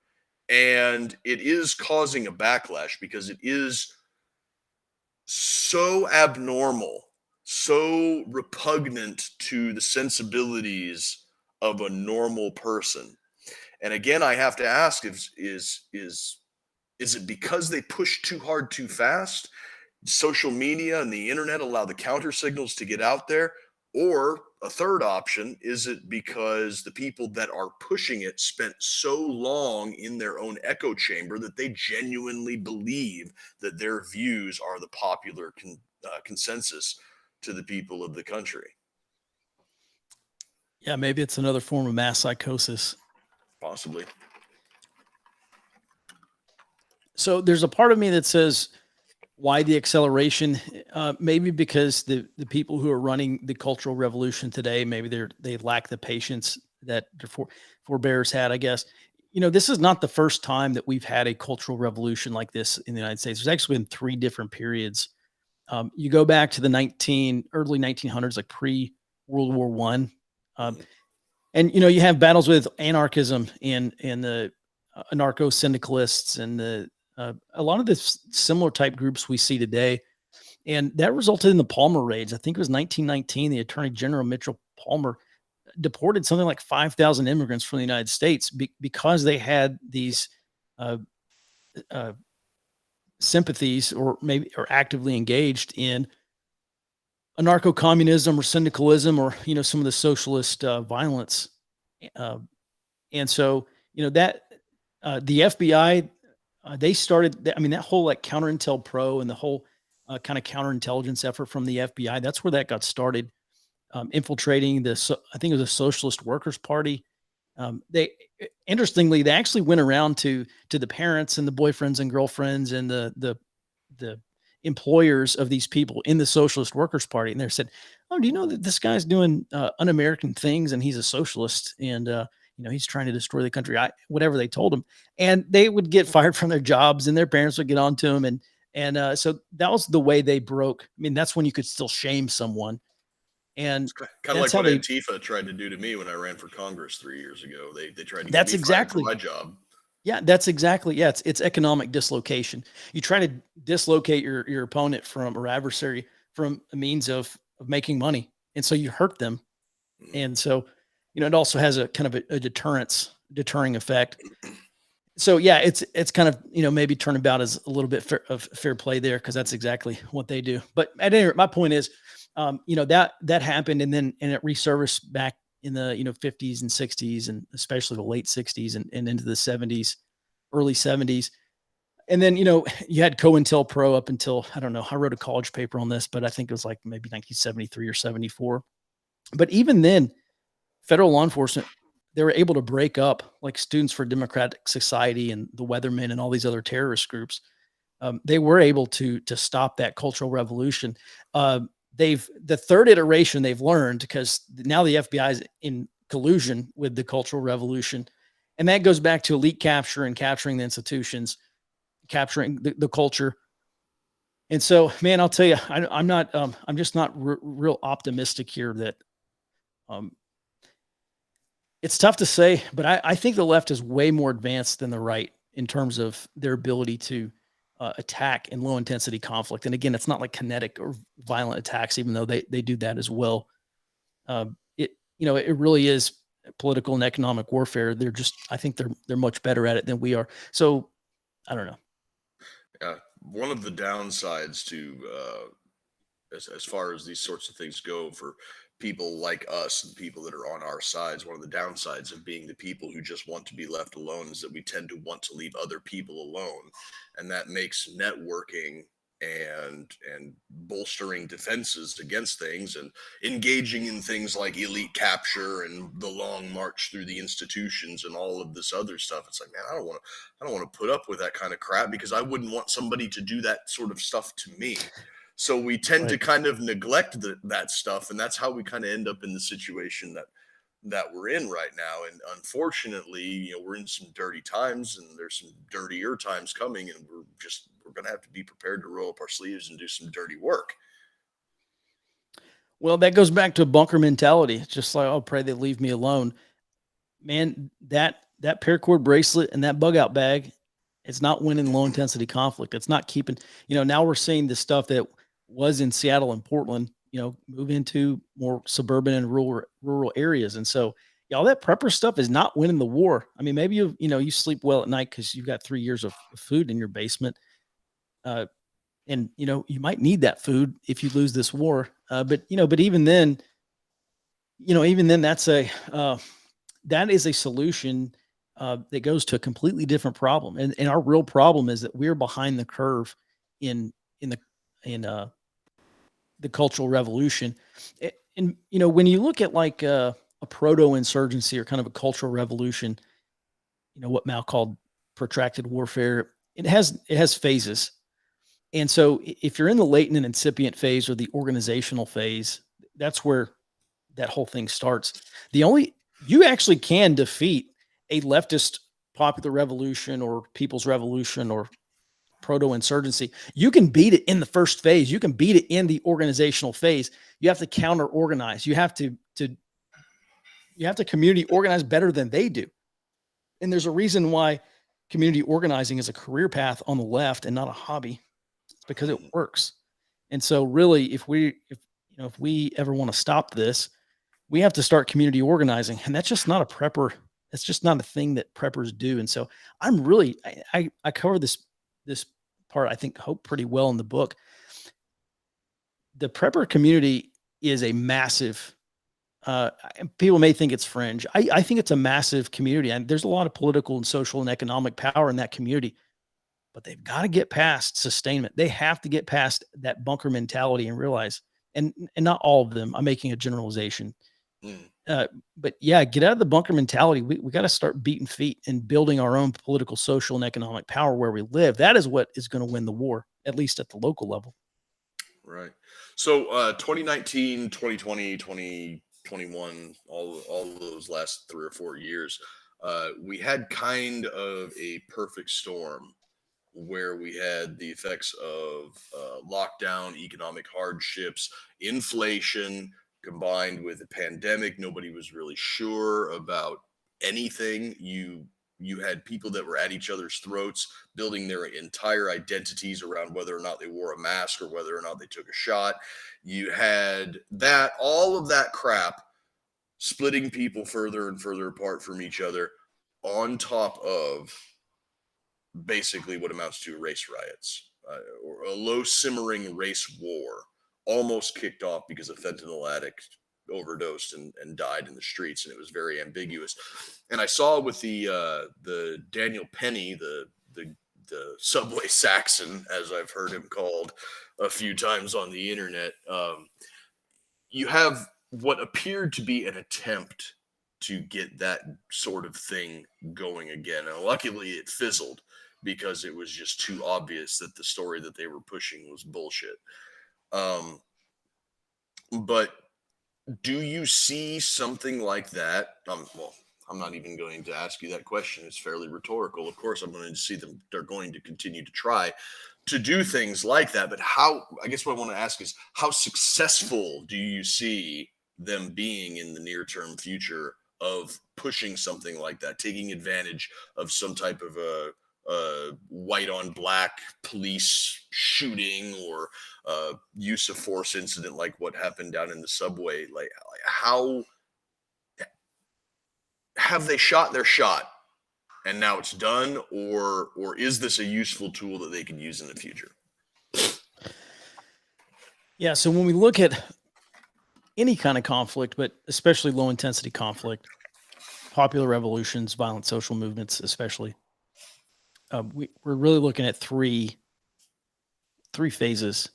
Speaker 3: and it is causing a backlash because it is so abnormal, so repugnant to the sensibilities of a normal person. And again, I have to ask: is it because they push too hard, too fast? Social media and the internet allow the counter signals to get out there? Or a third option, is it because the people that are pushing it spent so long in their own echo chamber that they genuinely believe that their views are the popular consensus to the people of the country?
Speaker 4: Yeah, maybe it's another form of mass psychosis.
Speaker 3: Possibly.
Speaker 4: So there's a part of me that says, why the acceleration? Maybe because the people who are running the cultural revolution today, maybe they lack the patience that their forebears had, I guess. This is not the first time that we've had a cultural revolution like this in the United States. There's actually been three different periods. You go back to the early 1900s, like pre World War One, and you have battles with anarchism and the anarcho syndicalists and a lot of the similar type groups we see today. And that resulted in the Palmer raids. I think it was 1919. The Attorney General Mitchell Palmer deported something like 5,000 immigrants from the United States because they had these uh, uh, sympathies or actively engaged in anarcho-communism or syndicalism or some of the socialist violence. And so that the FBI, they started. I mean, that whole like COUNTERINTEL Pro and the whole kind of counterintelligence effort from the FBI. That's where that got started, infiltrating I think it was a Socialist Workers Party. They interestingly, they actually went around to the parents and the boyfriends and girlfriends and the employers of these people in the Socialist Workers Party, and they said, "Oh, do you know that this guy's doing un-American things and he's a socialist and he's trying to destroy the country." Whatever they told him, and they would get fired from their jobs, and their parents would get on to him, and so that was the way they broke. I mean, that's when you could still shame someone, and
Speaker 3: Kind of
Speaker 4: that's
Speaker 3: like
Speaker 4: how
Speaker 3: what
Speaker 4: they.
Speaker 3: Antifa tried to do to me when I ran for Congress 3 years ago. They tried to get
Speaker 4: That's
Speaker 3: me fired from
Speaker 4: exactly.
Speaker 3: my job.
Speaker 4: Yeah, that's exactly. Yeah, it's economic dislocation. You try to dislocate your opponent from or adversary from a means of making money, and so you hurt them, and so it also has a kind of a deterring effect. So yeah, it's kind of maybe turnabout as a little bit of fair play there because that's exactly what they do. But at any rate, my point is, that happened and it resurfaced back in the 50s and 60s and especially the late 60s and into the 70s, early 70s. And then you had COINTELPRO up until, I don't know, I wrote a college paper on this, but I think it was like maybe 1973 or 74. But even then, federal law enforcement, they were able to break up like Students for Democratic Society and the Weathermen and all these other terrorist groups. They were able to stop that cultural revolution. The third iteration they've learned, because now the FBI is in collusion with the cultural revolution, and that goes back to elite capture and capturing the institutions, capturing the culture. And so, man, I'll tell you, I'm not, I'm just not real optimistic here that, um, it's tough to say, but I think the left is way more advanced than the right in terms of their ability to attack in low intensity conflict. And again, it's not like kinetic or violent attacks, even though they do that as well. It really is political and economic warfare. I think they're much better at it than we are. So I don't know.
Speaker 3: One of the downsides to as far as these sorts of things go for people like us and people that are on our sides, one of the downsides of being the people who just want to be left alone is that we tend to want to leave other people alone, and that makes networking and bolstering defenses against things and engaging in things like elite capture and the long march through the institutions and all of this other stuff. It's like, man, I don't want to put up with that kind of crap, because I wouldn't want somebody to do that sort of stuff to me. So we tend to kind of neglect that stuff, and that's how we kind of end up in the situation that we're in right now. And unfortunately, we're in some dirty times, and there's some dirtier times coming, and we're going to have to be prepared to roll up our sleeves and do some dirty work.
Speaker 4: Well, that goes back to bunker mentality. It's just like, oh, pray they leave me alone. Man, that paracord bracelet and that bug out bag, it's not winning low intensity conflict. It's not keeping, now we're seeing the stuff that was in Seattle and Portland, move into more suburban and rural areas. And so, all that prepper stuff is not winning the war. I mean, maybe you sleep well at night because you've got 3 years of food in your basement. And you might need that food if you lose this war. But even then, that is a solution that goes to a completely different problem. And our real problem is that we're behind the curve in the cultural revolution. And when you look at like a proto-insurgency or kind of a cultural revolution, what Mao called protracted warfare, it has phases. And so if you're in the latent and incipient phase or the organizational phase, that's where that whole thing starts. You actually can defeat a leftist popular revolution or people's revolution or proto-insurgency. You can beat it in the first phase. You can beat it in the organizational phase. You have to counter organize. You have to community organize better than they do. And there's a reason why community organizing is a career path on the left and not a hobby. It's because it works. And so really, if we ever want to stop this, we have to start community organizing. And that's just not a prepper. That's just not a thing that preppers do. And so I'm really, I cover this part, I think, hope pretty well in the book. The prepper community is a massive, people may think it's fringe. I think it's a massive community, and there's a lot of political and social and economic power in that community, but they've got to get past sustainment. They have to get past that bunker mentality and realize, and not all of them, I'm making a generalization. But yeah, get out of the bunker mentality. We got to start beating feet and building our own political, social, and economic power where we live. That is what is going to win the war, at least at the local level.
Speaker 3: Right. So 2019, 2020, 2021, all of those last 3 or 4 years, we had kind of a perfect storm where we had the effects of lockdown, economic hardships, inflation, combined with a pandemic. Nobody was really sure about anything. You had people that were at each other's throats, building their entire identities around whether or not they wore a mask or whether or not they took a shot. You had all of that crap splitting people further and further apart from each other, on top of basically what amounts to race riots, or a low simmering race war, almost kicked off because a fentanyl addict overdosed and died in the streets, and it was very ambiguous. And I saw with the Daniel Penny, the Subway Saxon, as I've heard him called a few times on the internet, you have what appeared to be an attempt to get that sort of thing going again. And luckily it fizzled, because it was just too obvious that the story that they were pushing was bullshit. But do you see something like that? Well, I'm not even going to ask you that question. It's fairly rhetorical. Of course, I'm going to see them. They're going to continue to try to do things like that. But I guess what I want to ask is, how successful do you see them being in the near term future of pushing something like that, taking advantage of some type of a white on black police shooting or use of force incident like what happened down in the subway? Like how have they shot their shot and now it's done, or is this a useful tool that they can use in the future?
Speaker 4: Yeah, so when we look at any kind of conflict, but especially low intensity conflict, popular revolutions, violent social movements especially, we're really looking at three three phases,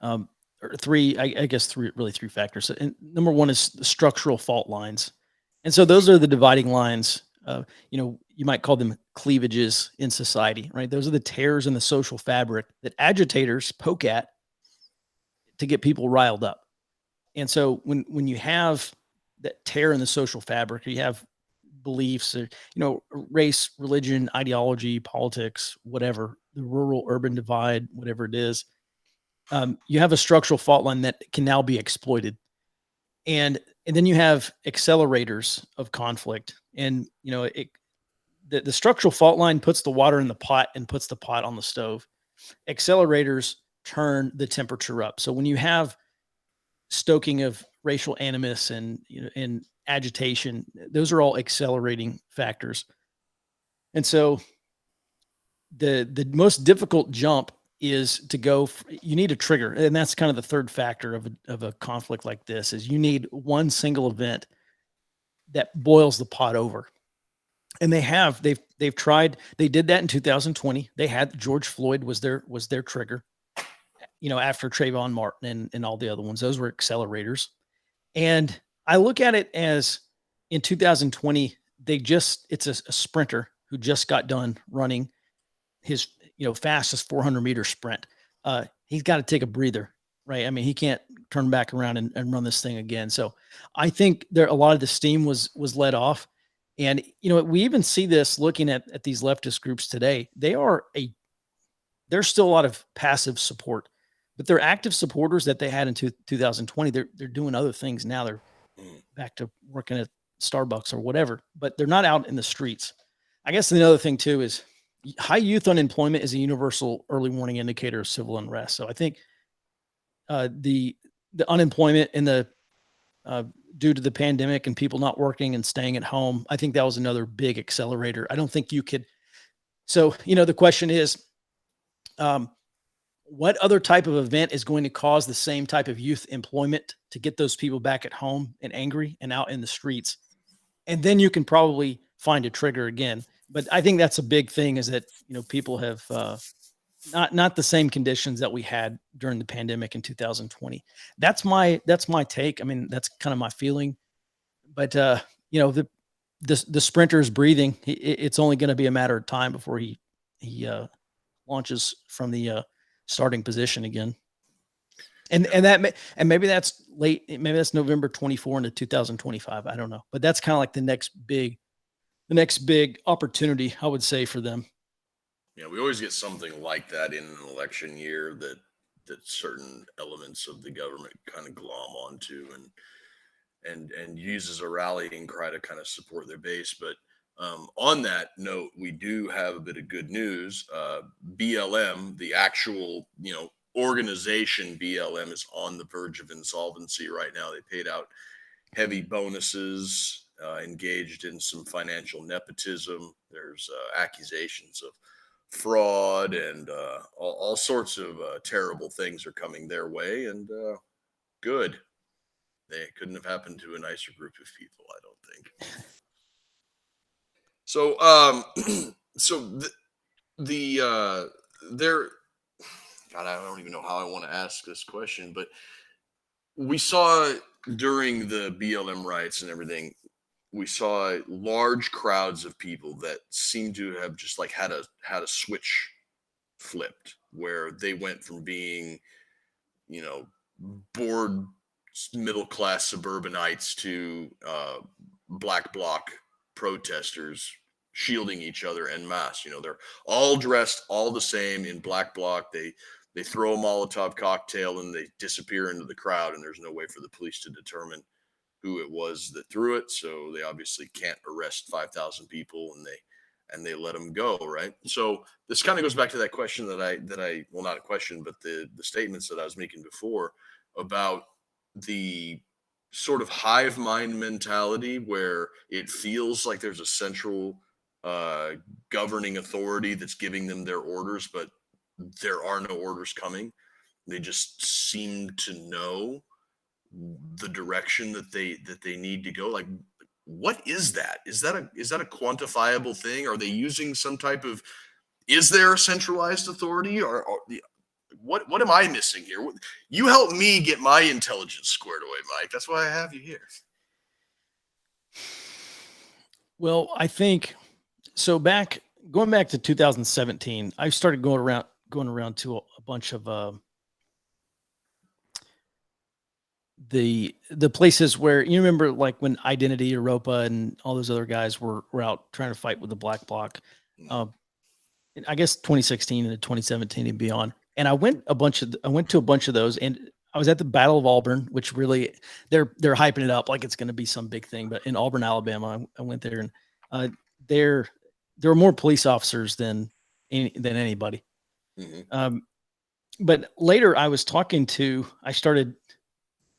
Speaker 4: or three, I guess three factors. And number one is the structural fault lines. And so those are the dividing lines. You might call them cleavages in society, right? Those are the tears in the social fabric that agitators poke at to get people riled up. And so when you have that tear in the social fabric, you have beliefs, or, race, religion, ideology, politics, whatever, the rural urban divide, whatever it is, you have a structural fault line that can now be exploited. And then you have accelerators of conflict. And, the structural fault line puts the water in the pot and puts the pot on the stove. Accelerators turn the temperature up. So when you have stoking of racial animus and agitation, those are all accelerating factors. And so the most difficult jump is to go. You need a trigger, and that's kind of the third factor of a conflict like this. Is you need one single event that boils the pot over. And they've tried. They did that in 2020. They had George Floyd was their trigger. After Trayvon Martin and all the other ones, those were accelerators. And I look at it as in 2020, it's a sprinter who just got done running his fastest 400-meter sprint. He's got to take a breather, right? I mean, he can't turn back around and run this thing again. So I think a lot of the steam was let off. And, we even see this looking at these leftist groups today. There's still a lot of passive support, but they're active supporters that they had in 2020. They're doing other things now. They're back to working at Starbucks or whatever, but they're not out in the streets. I guess the other thing too is high youth unemployment is a universal early warning indicator of civil unrest. So I think the unemployment and the due to the pandemic and people not working and staying at home, I think that was another big accelerator. I don't think you could. So, the question is, what other type of event is going to cause the same type of youth employment to get those people back at home and angry and out in the streets? And then you can probably find a trigger again. But I think that's a big thing is that, people have not the same conditions that we had during the pandemic in 2020. That's my take. I mean, that's kind of my feeling. But the sprinter is breathing. It's only going to be a matter of time before he launches from the starting position again. And maybe that's late. Maybe that's November 24 into 2025. I don't know. But that's kind of like the next big opportunity, I would say, for them.
Speaker 3: Yeah, we always get something like that in an election year that certain elements of the government kind of glom onto and use as a rallying cry to kind of support their base. But on that note, we do have a bit of good news. BLM, the actual organization BLM, is on the verge of insolvency right now. They paid out heavy bonuses, engaged in some financial nepotism. There's accusations of fraud and all sorts of terrible things are coming their way, and good. They couldn't have happened to a nicer group of people, I don't think. So God, I don't even know how I want to ask this question, but we saw during the BLM riots and everything, we saw large crowds of people that seemed to have just like had a switch flipped, where they went from being, bored middle class suburbanites to black bloc protesters shielding each other en masse. They're all dressed all the same in black bloc. They throw a Molotov cocktail and they disappear into the crowd, and there's no way for the police to determine who it was that threw it. So they obviously can't arrest 5,000 people, and they let them go, right? So this kind of goes back to that question that I well, not a question, but the statements that I was making before about the sort of hive mind mentality, where it feels like there's a central governing authority that's giving them their orders, but there are no orders coming. They just seem to know the direction that they need to go. Like, what is that? Is that a quantifiable thing? Are they using some type of? Is there a centralized authority, or what am I missing here? You help me get my intelligence squared away, Mike. That's why I have you here.
Speaker 4: Well, I think so. Going back to 2017, I started going around to a bunch of the places where you remember, like when Identity, Europa, and all those other guys were out trying to fight with the Black Bloc. I guess 2016 and 2017 and beyond. And I went to a bunch of those, and I was at the Battle of Auburn, which really they're hyping it up like it's going to be some big thing. But in Auburn, Alabama, I went there, and there were more police officers than anybody.
Speaker 3: Mm-hmm.
Speaker 4: But later, I started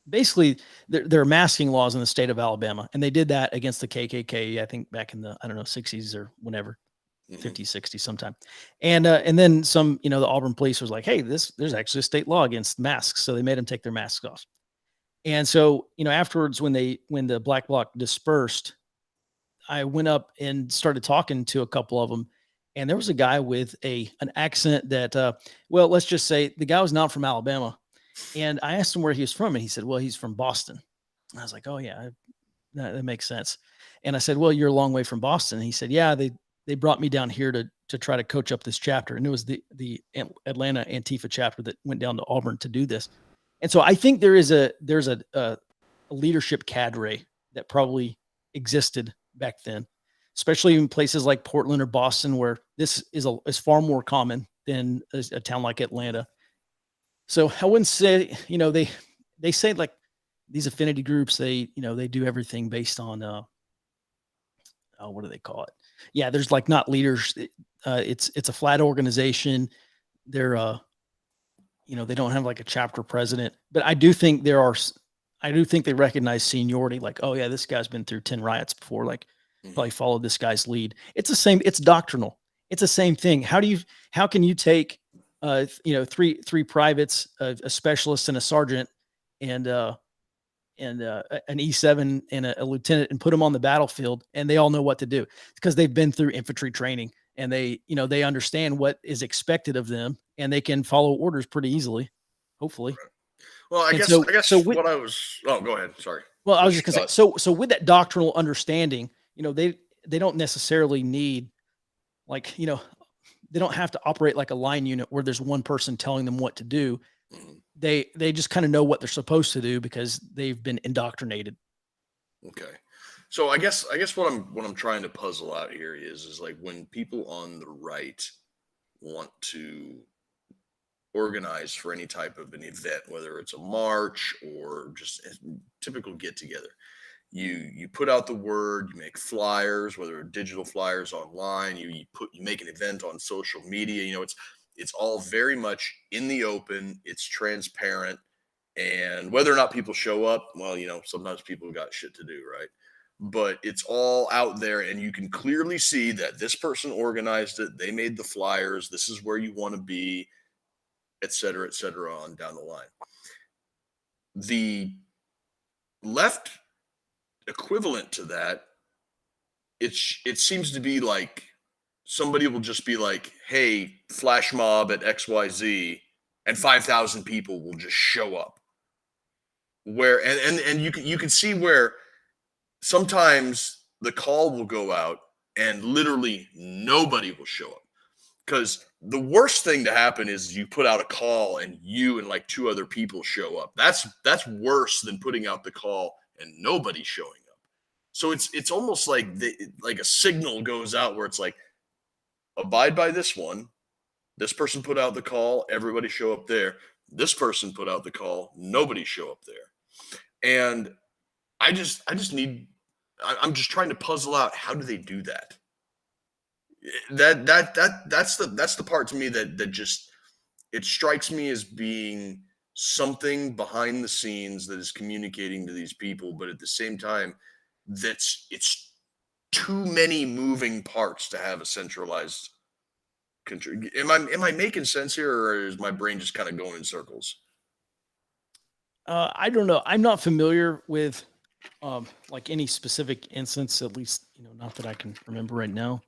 Speaker 4: basically there are masking laws in the state of Alabama, and they did that against the KKK. I think back in the 60s or whenever. 50, 60 sometime. And then some, the Auburn police was like, hey, there's actually a state law against masks. So they made them take their masks off. And so, afterwards, when the Black Bloc dispersed, I went up and started talking to a couple of them. And there was a guy with an accent that, well, let's just say the guy was not from Alabama. And I asked him where he was from. And he said, well, he's from Boston. And I was like, oh yeah, that makes sense. And I said, well, you're a long way from Boston. And he said, yeah, they brought me down here to try to coach up this chapter. And it was the Atlanta Antifa chapter that went down to Auburn to do this. And so I think there's a leadership cadre that probably existed back then, especially in places like Portland or Boston, where this is far more common than a town like Atlanta. So I wouldn't say, they say like these affinity groups, they do everything based on, what do they call it? Yeah, there's like not leaders. It's a flat organization. They're they don't have like a chapter president, but I do think they recognize seniority. Like, oh yeah, this guy's been through 10 riots before. Like, probably followed this guy's lead. It's the same. It's doctrinal. It's the same thing. How can you take three privates, a specialist and a sergeant, and an E7 and a lieutenant, and put them on the battlefield, and they all know what to do? It's because they've been through infantry training, and they understand what is expected of them, and they can follow orders pretty easily, hopefully.
Speaker 3: Well, I guess what I was. Oh, go ahead. Sorry.
Speaker 4: Well, I was just gonna say. So with that doctrinal understanding, they don't necessarily need, like, they don't have to operate like a line unit where there's one person telling them what to do. They just kind of know what they're supposed to do because they've been indoctrinated.
Speaker 3: Okay. So I guess what I'm trying to puzzle out here is like when people on the right want to organize for any type of an event, whether it's a march or just a typical get together, you put out the word, you make flyers, whether digital flyers online, you make an event on social media. It's all very much in the open. It's transparent. And whether or not people show up, well, sometimes people got shit to do, right? But it's all out there, and you can clearly see that this person organized it. They made the flyers. This is where you want to be, et cetera, on down the line. The left equivalent to that, it seems to be like somebody will just be like, hey, flash mob at XYZ, and 5,000 people will just show up. Where and you can see where sometimes the call will go out and literally nobody will show up. Because the worst thing to happen is you put out a call and you and like 2 other people show up. That's worse than putting out the call and nobody showing up. So it's almost like like a signal goes out where it's like, abide by this one. This person put out the call, everybody show up there. This person put out the call, nobody show up there. And I'm just trying to puzzle out, how do they do that? That's the part to me that just, it strikes me as being something behind the scenes that is communicating to these people, but at the same time, it's too many moving parts to have a centralized control. Am I making sense here, or is my brain just kind of going in circles?
Speaker 4: I don't know. I'm not familiar with like any specific instance, at least, not that I can remember right now.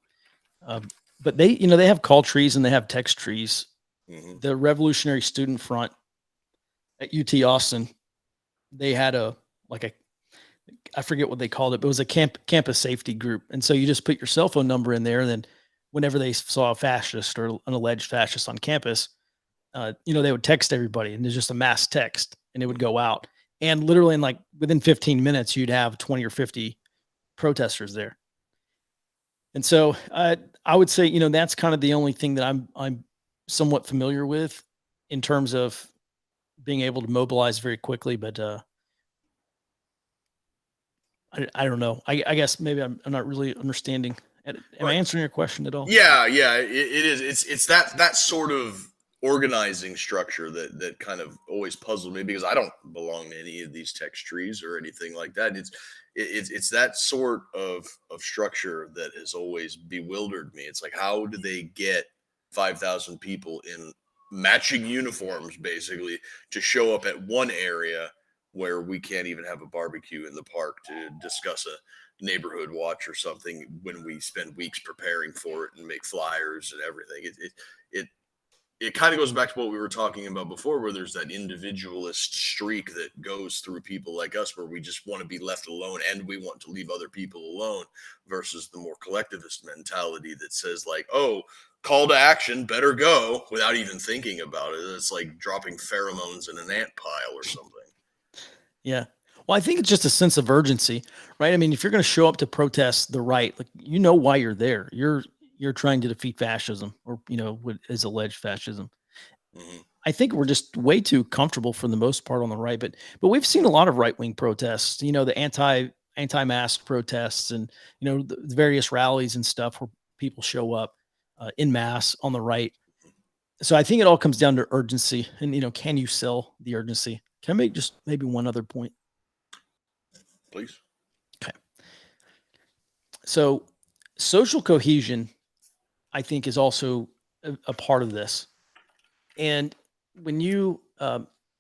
Speaker 4: But they have call trees and they have text trees
Speaker 3: Mhm.
Speaker 4: The Revolutionary Student Front at UT Austin, they had I forget what they called it, but it was a campus safety group. And so you just put your cell phone number in there, and then whenever they saw a fascist or an alleged fascist on campus, they would text everybody, and there's just a mass text, and it would go out. And literally in like within 15 minutes, you'd have 20 or 50 protesters there. And so I would say, that's kind of the only thing that I'm somewhat familiar with in terms of being able to mobilize very quickly. But I don't know. I guess maybe I'm not really understanding. Am I
Speaker 3: Right.
Speaker 4: answering your question at all?
Speaker 3: Yeah, yeah, it is. It's that sort of organizing structure that kind of always puzzled me, because I don't belong to any of these text trees or anything like that. It's that sort of structure that has always bewildered me. It's like, how do they get 5,000 people in matching uniforms basically to show up at one area where we can't even have a barbecue in the park to discuss a neighborhood watch or something, when we spend weeks preparing for it and make flyers and everything. It it kind of goes back to what we were talking about before, where there's that individualist streak that goes through people like us, where we just want to be left alone and we want to leave other people alone, versus the more collectivist mentality that says, like, oh, call to action, better go, without even thinking about it. It's like dropping pheromones in an ant pile or something.
Speaker 4: Yeah. Well, I think it's just a sense of urgency, right? I mean, if you're going to show up to protest the right, like, why you're there. You're trying to defeat fascism, or what is alleged fascism.
Speaker 3: Mhm.
Speaker 4: I think we're just way too comfortable for the most part on the right, but we've seen a lot of right wing protests. The anti-mask protests, and the various rallies and stuff where people show up in mass on the right. So I think it all comes down to urgency, and can you sell the urgency? Can I make just maybe one other point?
Speaker 3: Please.
Speaker 4: Okay. So social cohesion, I think, is also a part of this. And when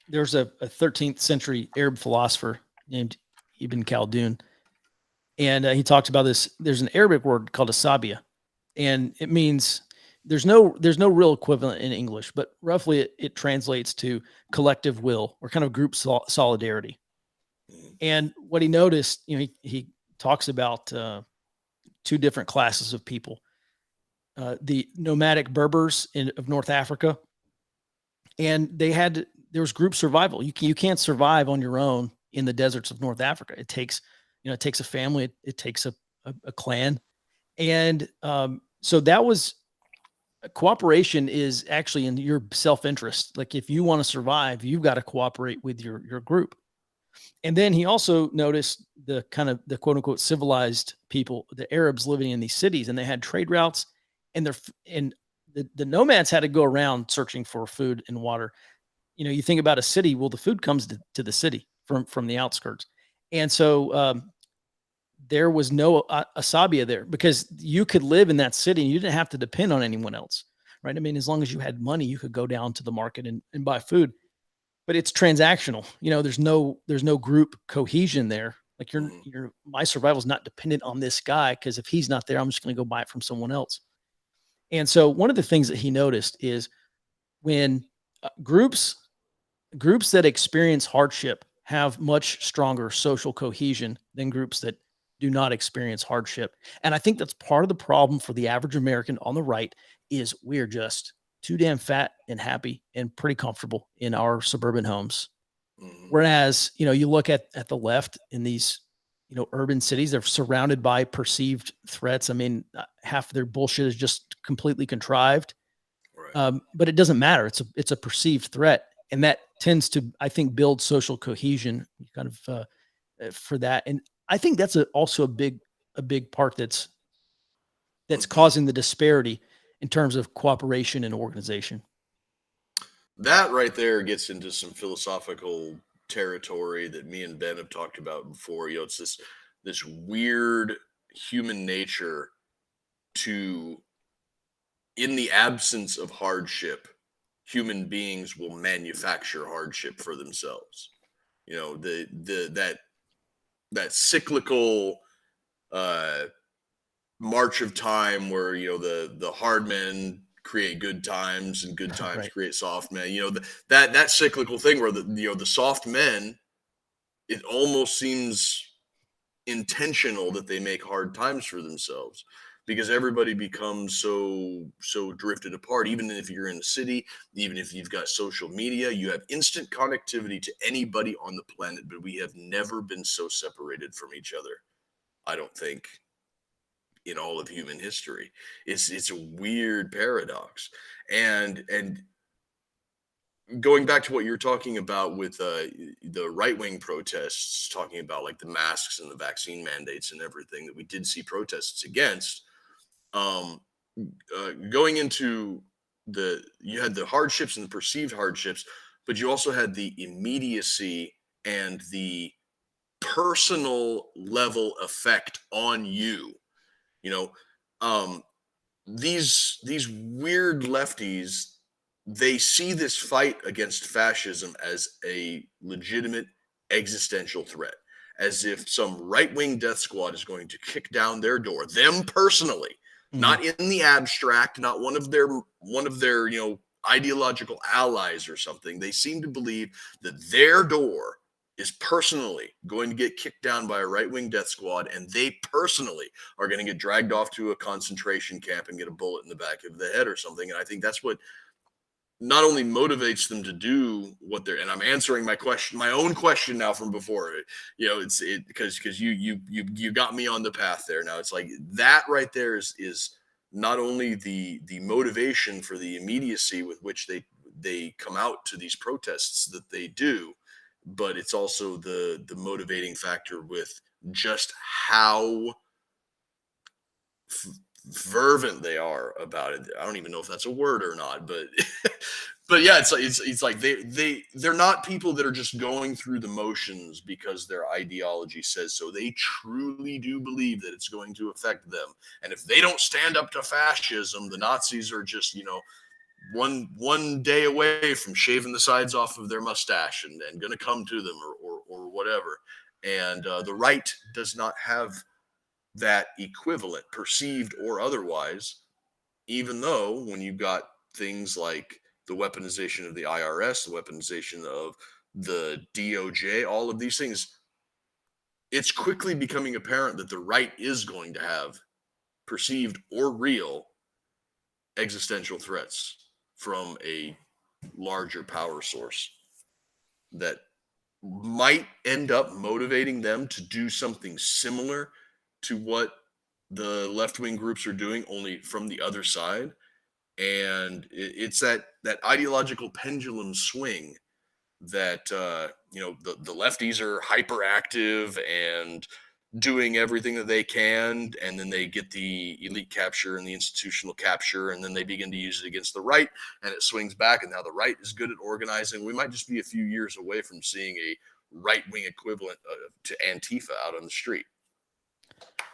Speaker 4: there's a 13th century Arab philosopher named Ibn Khaldun, and he talks about this. There's an Arabic word called asabia, and it means there's no real equivalent in English, but roughly it translates to collective will, or kind of group solidarity.
Speaker 3: Mhm.
Speaker 4: And what he noticed, he talks about two different classes of people: the nomadic Berbers of North Africa, and there was group survival. You can't survive on your own in the deserts of North Africa. It takes a family, it takes a clan, and so that was cooperation is actually in your self interest. Like, if you want to survive, you've got to cooperate with your group. And then he also noticed the kind of the quote unquote civilized people, the Arabs living in these cities, and they had trade routes, and the nomads had to go around searching for food and water. You think about a city, well, the food comes to the city from the outskirts. And so there was no asabia there, because you could live in that city and you didn't have to depend on anyone else. Right. I mean, as long as you had money, you could go down to the market and buy food, but it's transactional. There's no group cohesion there. Like,
Speaker 3: Mhm.
Speaker 4: my survival is not dependent on this guy, because if he's not there, I'm just going to go buy it from someone else. And so one of the things that he noticed is when groups that experience hardship have much stronger social cohesion than groups that do not experience hardship. And I think that's part of the problem for the average American on the right, is we're just too damn fat and happy and pretty comfortable in our suburban homes.
Speaker 3: Mhm.
Speaker 4: Whereas, you look at the left in these, urban cities, they're surrounded by perceived threats. I mean, half of their bullshit is just completely contrived.
Speaker 3: Right.
Speaker 4: But it doesn't matter. It's a perceived threat, and that tends to, I think, build social cohesion, kind of for that. And I think that's also a big part that's
Speaker 3: Mhm.
Speaker 4: causing the disparity in terms of cooperation and organization.
Speaker 3: That right there gets into some philosophical territory that me and Ben have talked about before. It's this weird human nature to, in the absence of hardship, human beings will manufacture hardship for themselves. That cyclical uh march of time, where the hard men create good times, and good times
Speaker 4: Right.
Speaker 3: create soft men. That cyclical thing where the soft men, it almost seems intentional that they make hard times for themselves, because everybody becomes so drifted apart. Even if you're in the city, even if you've got social media, you have instant connectivity to anybody on the planet, but we have never been so separated from each other, I don't think, in all of human history. It's a weird paradox. And going back to what you're talking about with the right wing protests, talking about like the masks and the vaccine mandates and everything that we did see protests against, um, going into you had the hardships and the perceived hardships, but you also had the immediacy and the personal level effect on you. You know, um, these weird lefties, they see this fight against fascism as a legitimate existential threat, as if some right-wing death squad is going to kick down their door, them personally,
Speaker 4: Mhm.
Speaker 3: not in the abstract, not one of their ideological allies or something. They seem to believe that their door is personally going to get kicked down by a right-wing death squad, and they personally are going to get dragged off to a concentration camp and get a bullet in the back of the head or something. And I think that's what not only motivates them to do what they're, and I'm answering my own question now from before. It's because you got me on the path there. Now it's like that right there is not only the motivation for the immediacy with which they come out to these protests that they do, but it's also the motivating factor with just how fervent they are about it. I don't even know if that's a word or not, but but yeah, it's like they're not people that are just going through the motions because their ideology says so. They truly do believe that it's going to affect them, and if they don't stand up to fascism, the Nazis are just one day away from shaving the sides off of their mustache and going to come to them or whatever. And the right does not have that equivalent, perceived or otherwise, even though when you've got things like the weaponization of the IRS, the weaponization of the DOJ, all of these things, it's quickly becoming apparent that the right is going to have perceived or real existential threats from a larger power source that might end up motivating them to do something similar to what the left wing groups are doing, only from the other side. And it's that ideological pendulum swing that the lefties are hyperactive and doing everything that they can, and then they get the elite capture and the institutional capture, and then they begin to use it against the right, and it swings back, and now the right is good at organizing. We might just be a few years away from seeing a right-wing equivalent to Antifa out on the street.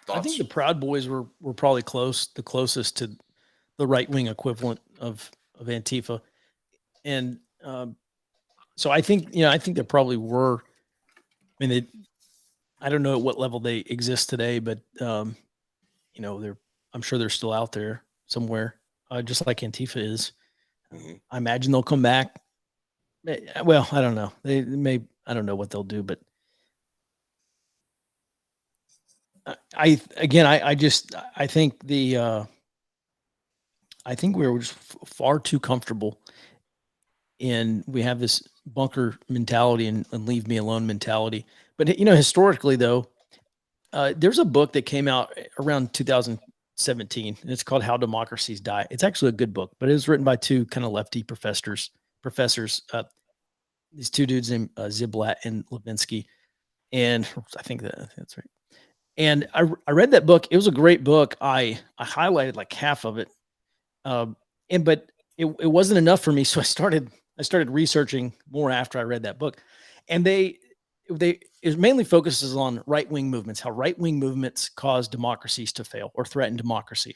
Speaker 4: I think
Speaker 3: Thoughts?
Speaker 4: the Proud Boys were probably the closest to the right wing equivalent of Antifa, and so I think there probably were. I mean, I don't know at what level they exist today, but they're I'm sure they're still out there somewhere, just like Antifa is.
Speaker 3: Mhm.
Speaker 4: I imagine they'll come back. Well, I don't know. They may. I don't know what they'll do, but I think I think we were just far too comfortable, and we have this bunker mentality and leave me alone mentality. But historically though, there's a book that came out around 2017, and it's called How Democracies Die. It's actually a good book, but it was written by two kind of lefty professors. These two dudes named Ziblatt and Levinsky, and I think that's right. And I read that book. It was a great book. I highlighted like half of it, but it wasn't enough for me. So I started researching more after I read that book, and it mainly focuses on right wing movements, how right wing movements cause democracies to fail or threaten democracy.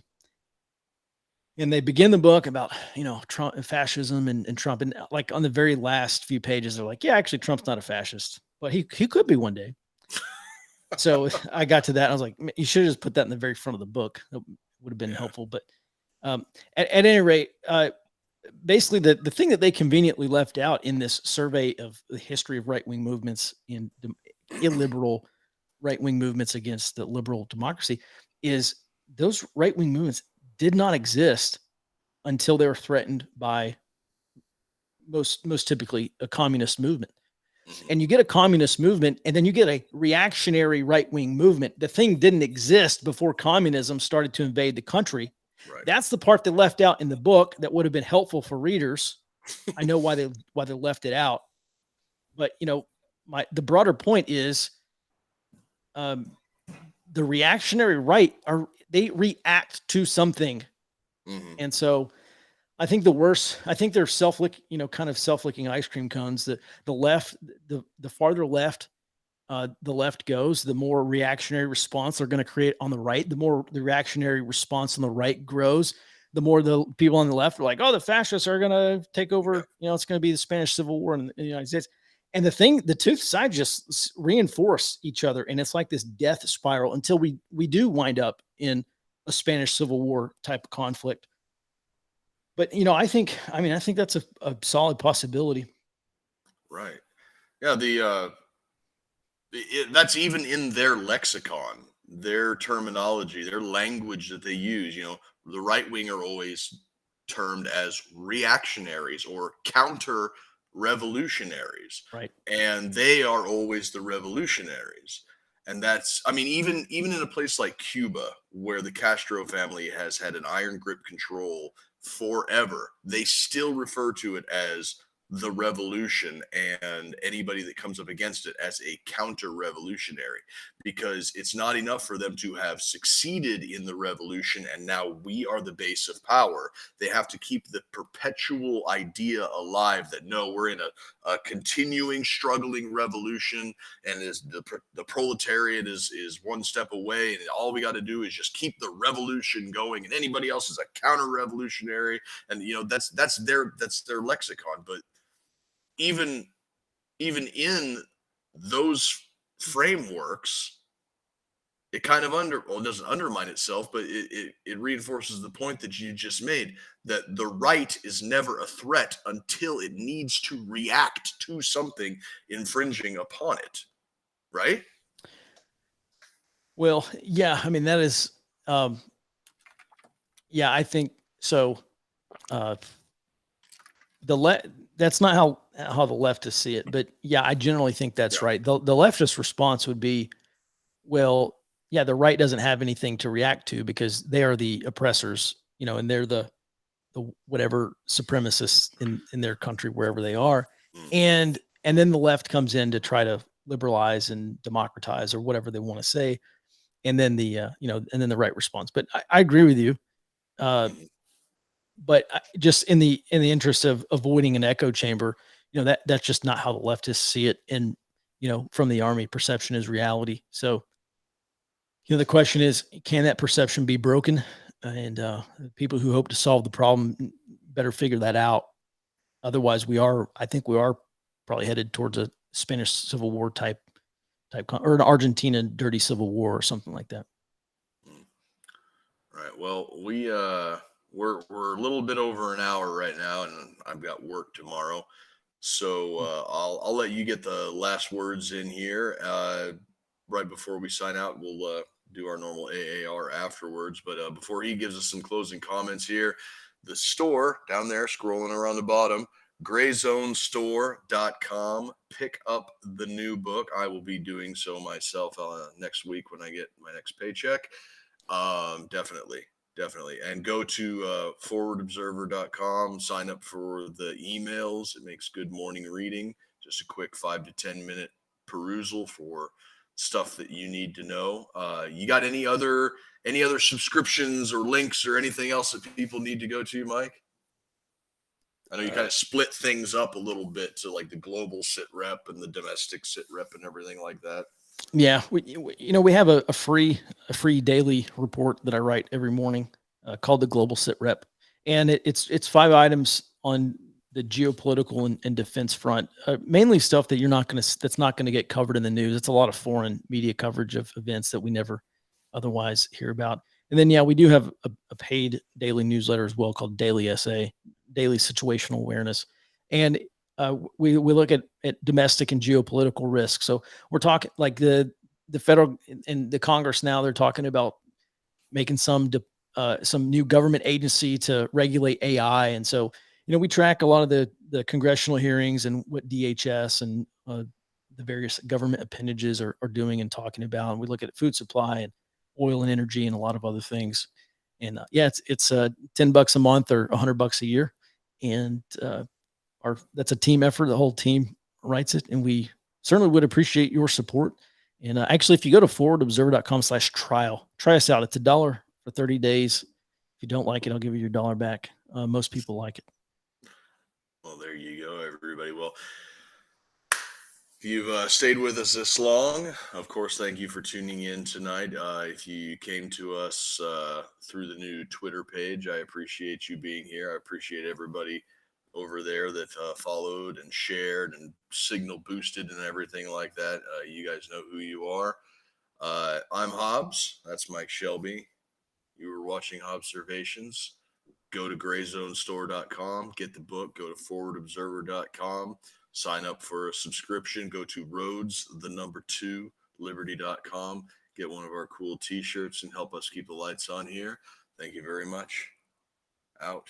Speaker 4: And they begin the book about Trump and fascism and Trump, and like on the very last few pages, they're like, yeah, actually Trump's not a fascist, but he could be one day. So I got to that. And I was like, you should have just put that in the very front of the book. That would have been helpful. But Um, at any rate, basically the thing that they conveniently left out in this survey of the history of right-wing movements in illiberal right-wing movements against the liberal democracy is those right-wing movements did not exist until they were threatened by most typically a communist movement. And you get a communist movement and then you get a reactionary right-wing movement. The thing didn't exist before communism started to invade the country.
Speaker 3: Right.
Speaker 4: That's the part they left out in the book that would have been helpful for readers. I know why they left it out, but the broader point is, the reactionary right they react to something, and so I think they're kind of self-licking ice cream cones. The left, the farther left the left goes, the more reactionary response they're going to create on the right. The more the reactionary response on the right grows, the more the people on the left are like, oh, the fascists are going to take over. It's going to be the Spanish Civil War in the United States. And the two sides just reinforce each other. And it's like this death spiral until we do wind up in a Spanish Civil War type of conflict. But, I think that's a solid possibility.
Speaker 3: Right. Yeah. That's even in their lexicon, their terminology, their language that they use. The right wing are always termed as reactionaries or counter revolutionaries,
Speaker 4: Right.
Speaker 3: and they are always the revolutionaries. And that's, even in a place like Cuba, where the Castro family has had an iron grip control forever, they still refer to it as the revolution, and anybody that comes up against it as a counter revolutionary, because it's not enough for them to have succeeded in the revolution and now we are the base of power. They have to keep the perpetual idea alive that no, we're in a continuing struggling revolution, and is the proletariat is one step away, and all we got to do is just keep the revolution going, and anybody else is a counter revolutionary. And that's their lexicon. But even in those frameworks, it kind of it doesn't undermine itself, but it reinforces the point that you just made, that the right is never a threat until it needs to react to something infringing upon it. Right?
Speaker 4: Well, yeah, that is, yeah, I think so. That's not how the leftists see it, but yeah, I generally think that's right. The leftist response would be, well, yeah, the right doesn't have anything to react to because they are the oppressors, and they're the whatever supremacists in their country, wherever they are. And then the left comes in to try to liberalize and democratize or whatever they want to say. And then and then the right response. But I agree with you. But just in the interest of avoiding an echo chamber, that's just not how the leftists see it. And, from the army, perception is reality. So, the question is, can that perception be broken? And people who hope to solve the problem better figure that out. Otherwise, I think we are probably headed towards a Spanish Civil War type or an Argentina dirty civil war or something like that.
Speaker 3: Right. Well, we're a little bit over an hour right now, and I've got work tomorrow. So I'll let you get the last words in here. Right before we sign out, we'll do our normal AAR afterwards. But before he gives us some closing comments here, the store down there, scrolling around the bottom, grayzonestore.com. Pick up the new book. I will be doing so myself next week when I get my next paycheck. Definitely. And go to forwardobserver.com, sign up for the emails. It makes good morning reading, just a quick 5 to 10 minute perusal for stuff that you need to know. You got any other subscriptions or links or anything else that people need to go to, Mike? I know you kind of split things up a little bit to like the global sit rep and the domestic sit rep and everything like that.
Speaker 4: Yeah, we have a free daily report that I write every morning called the Global Sit Rep, and it's 5 items on the geopolitical and defense front, mainly stuff that that's not gonna get covered in the news. It's a lot of foreign media coverage of events that we never otherwise hear about. And then, yeah, we do have a paid daily newsletter as well called Daily SA, Daily Situational Awareness. And we look at domestic and geopolitical risk. So we're talking like the federal and the Congress now, they're talking about making some new government agency to regulate AI. And so, we track a lot of the congressional hearings and what DHS and the various government appendages are doing and talking about. And we look at food supply and oil and energy and a lot of other things. And yeah, it's $10 a month or $100 a year, and that's a team effort. The whole team writes it, and we certainly would appreciate your support. And actually, if you go to forwardobserver.com/trial, try us out. It's $1 for 30 days. If you don't like it, I'll give you your $1 back. Most people like it.
Speaker 3: Well, there you go, everybody. Well, if you've stayed with us this long, of course, thank you for tuning in tonight. If you came to us through the new Twitter page, I appreciate you being here. I appreciate everybody over there that followed and shared and signal boosted and everything like that. You guys know who you are. I'm Hobbs. That's Mike Shelby. You were watching Hobbservations. Go to grayzonestore.com, get the book, go to forwardobserver.com, sign up for a subscription, go to roads2liberty.com, get one of our cool t-shirts and help us keep the lights on here. Thank you very much. Out.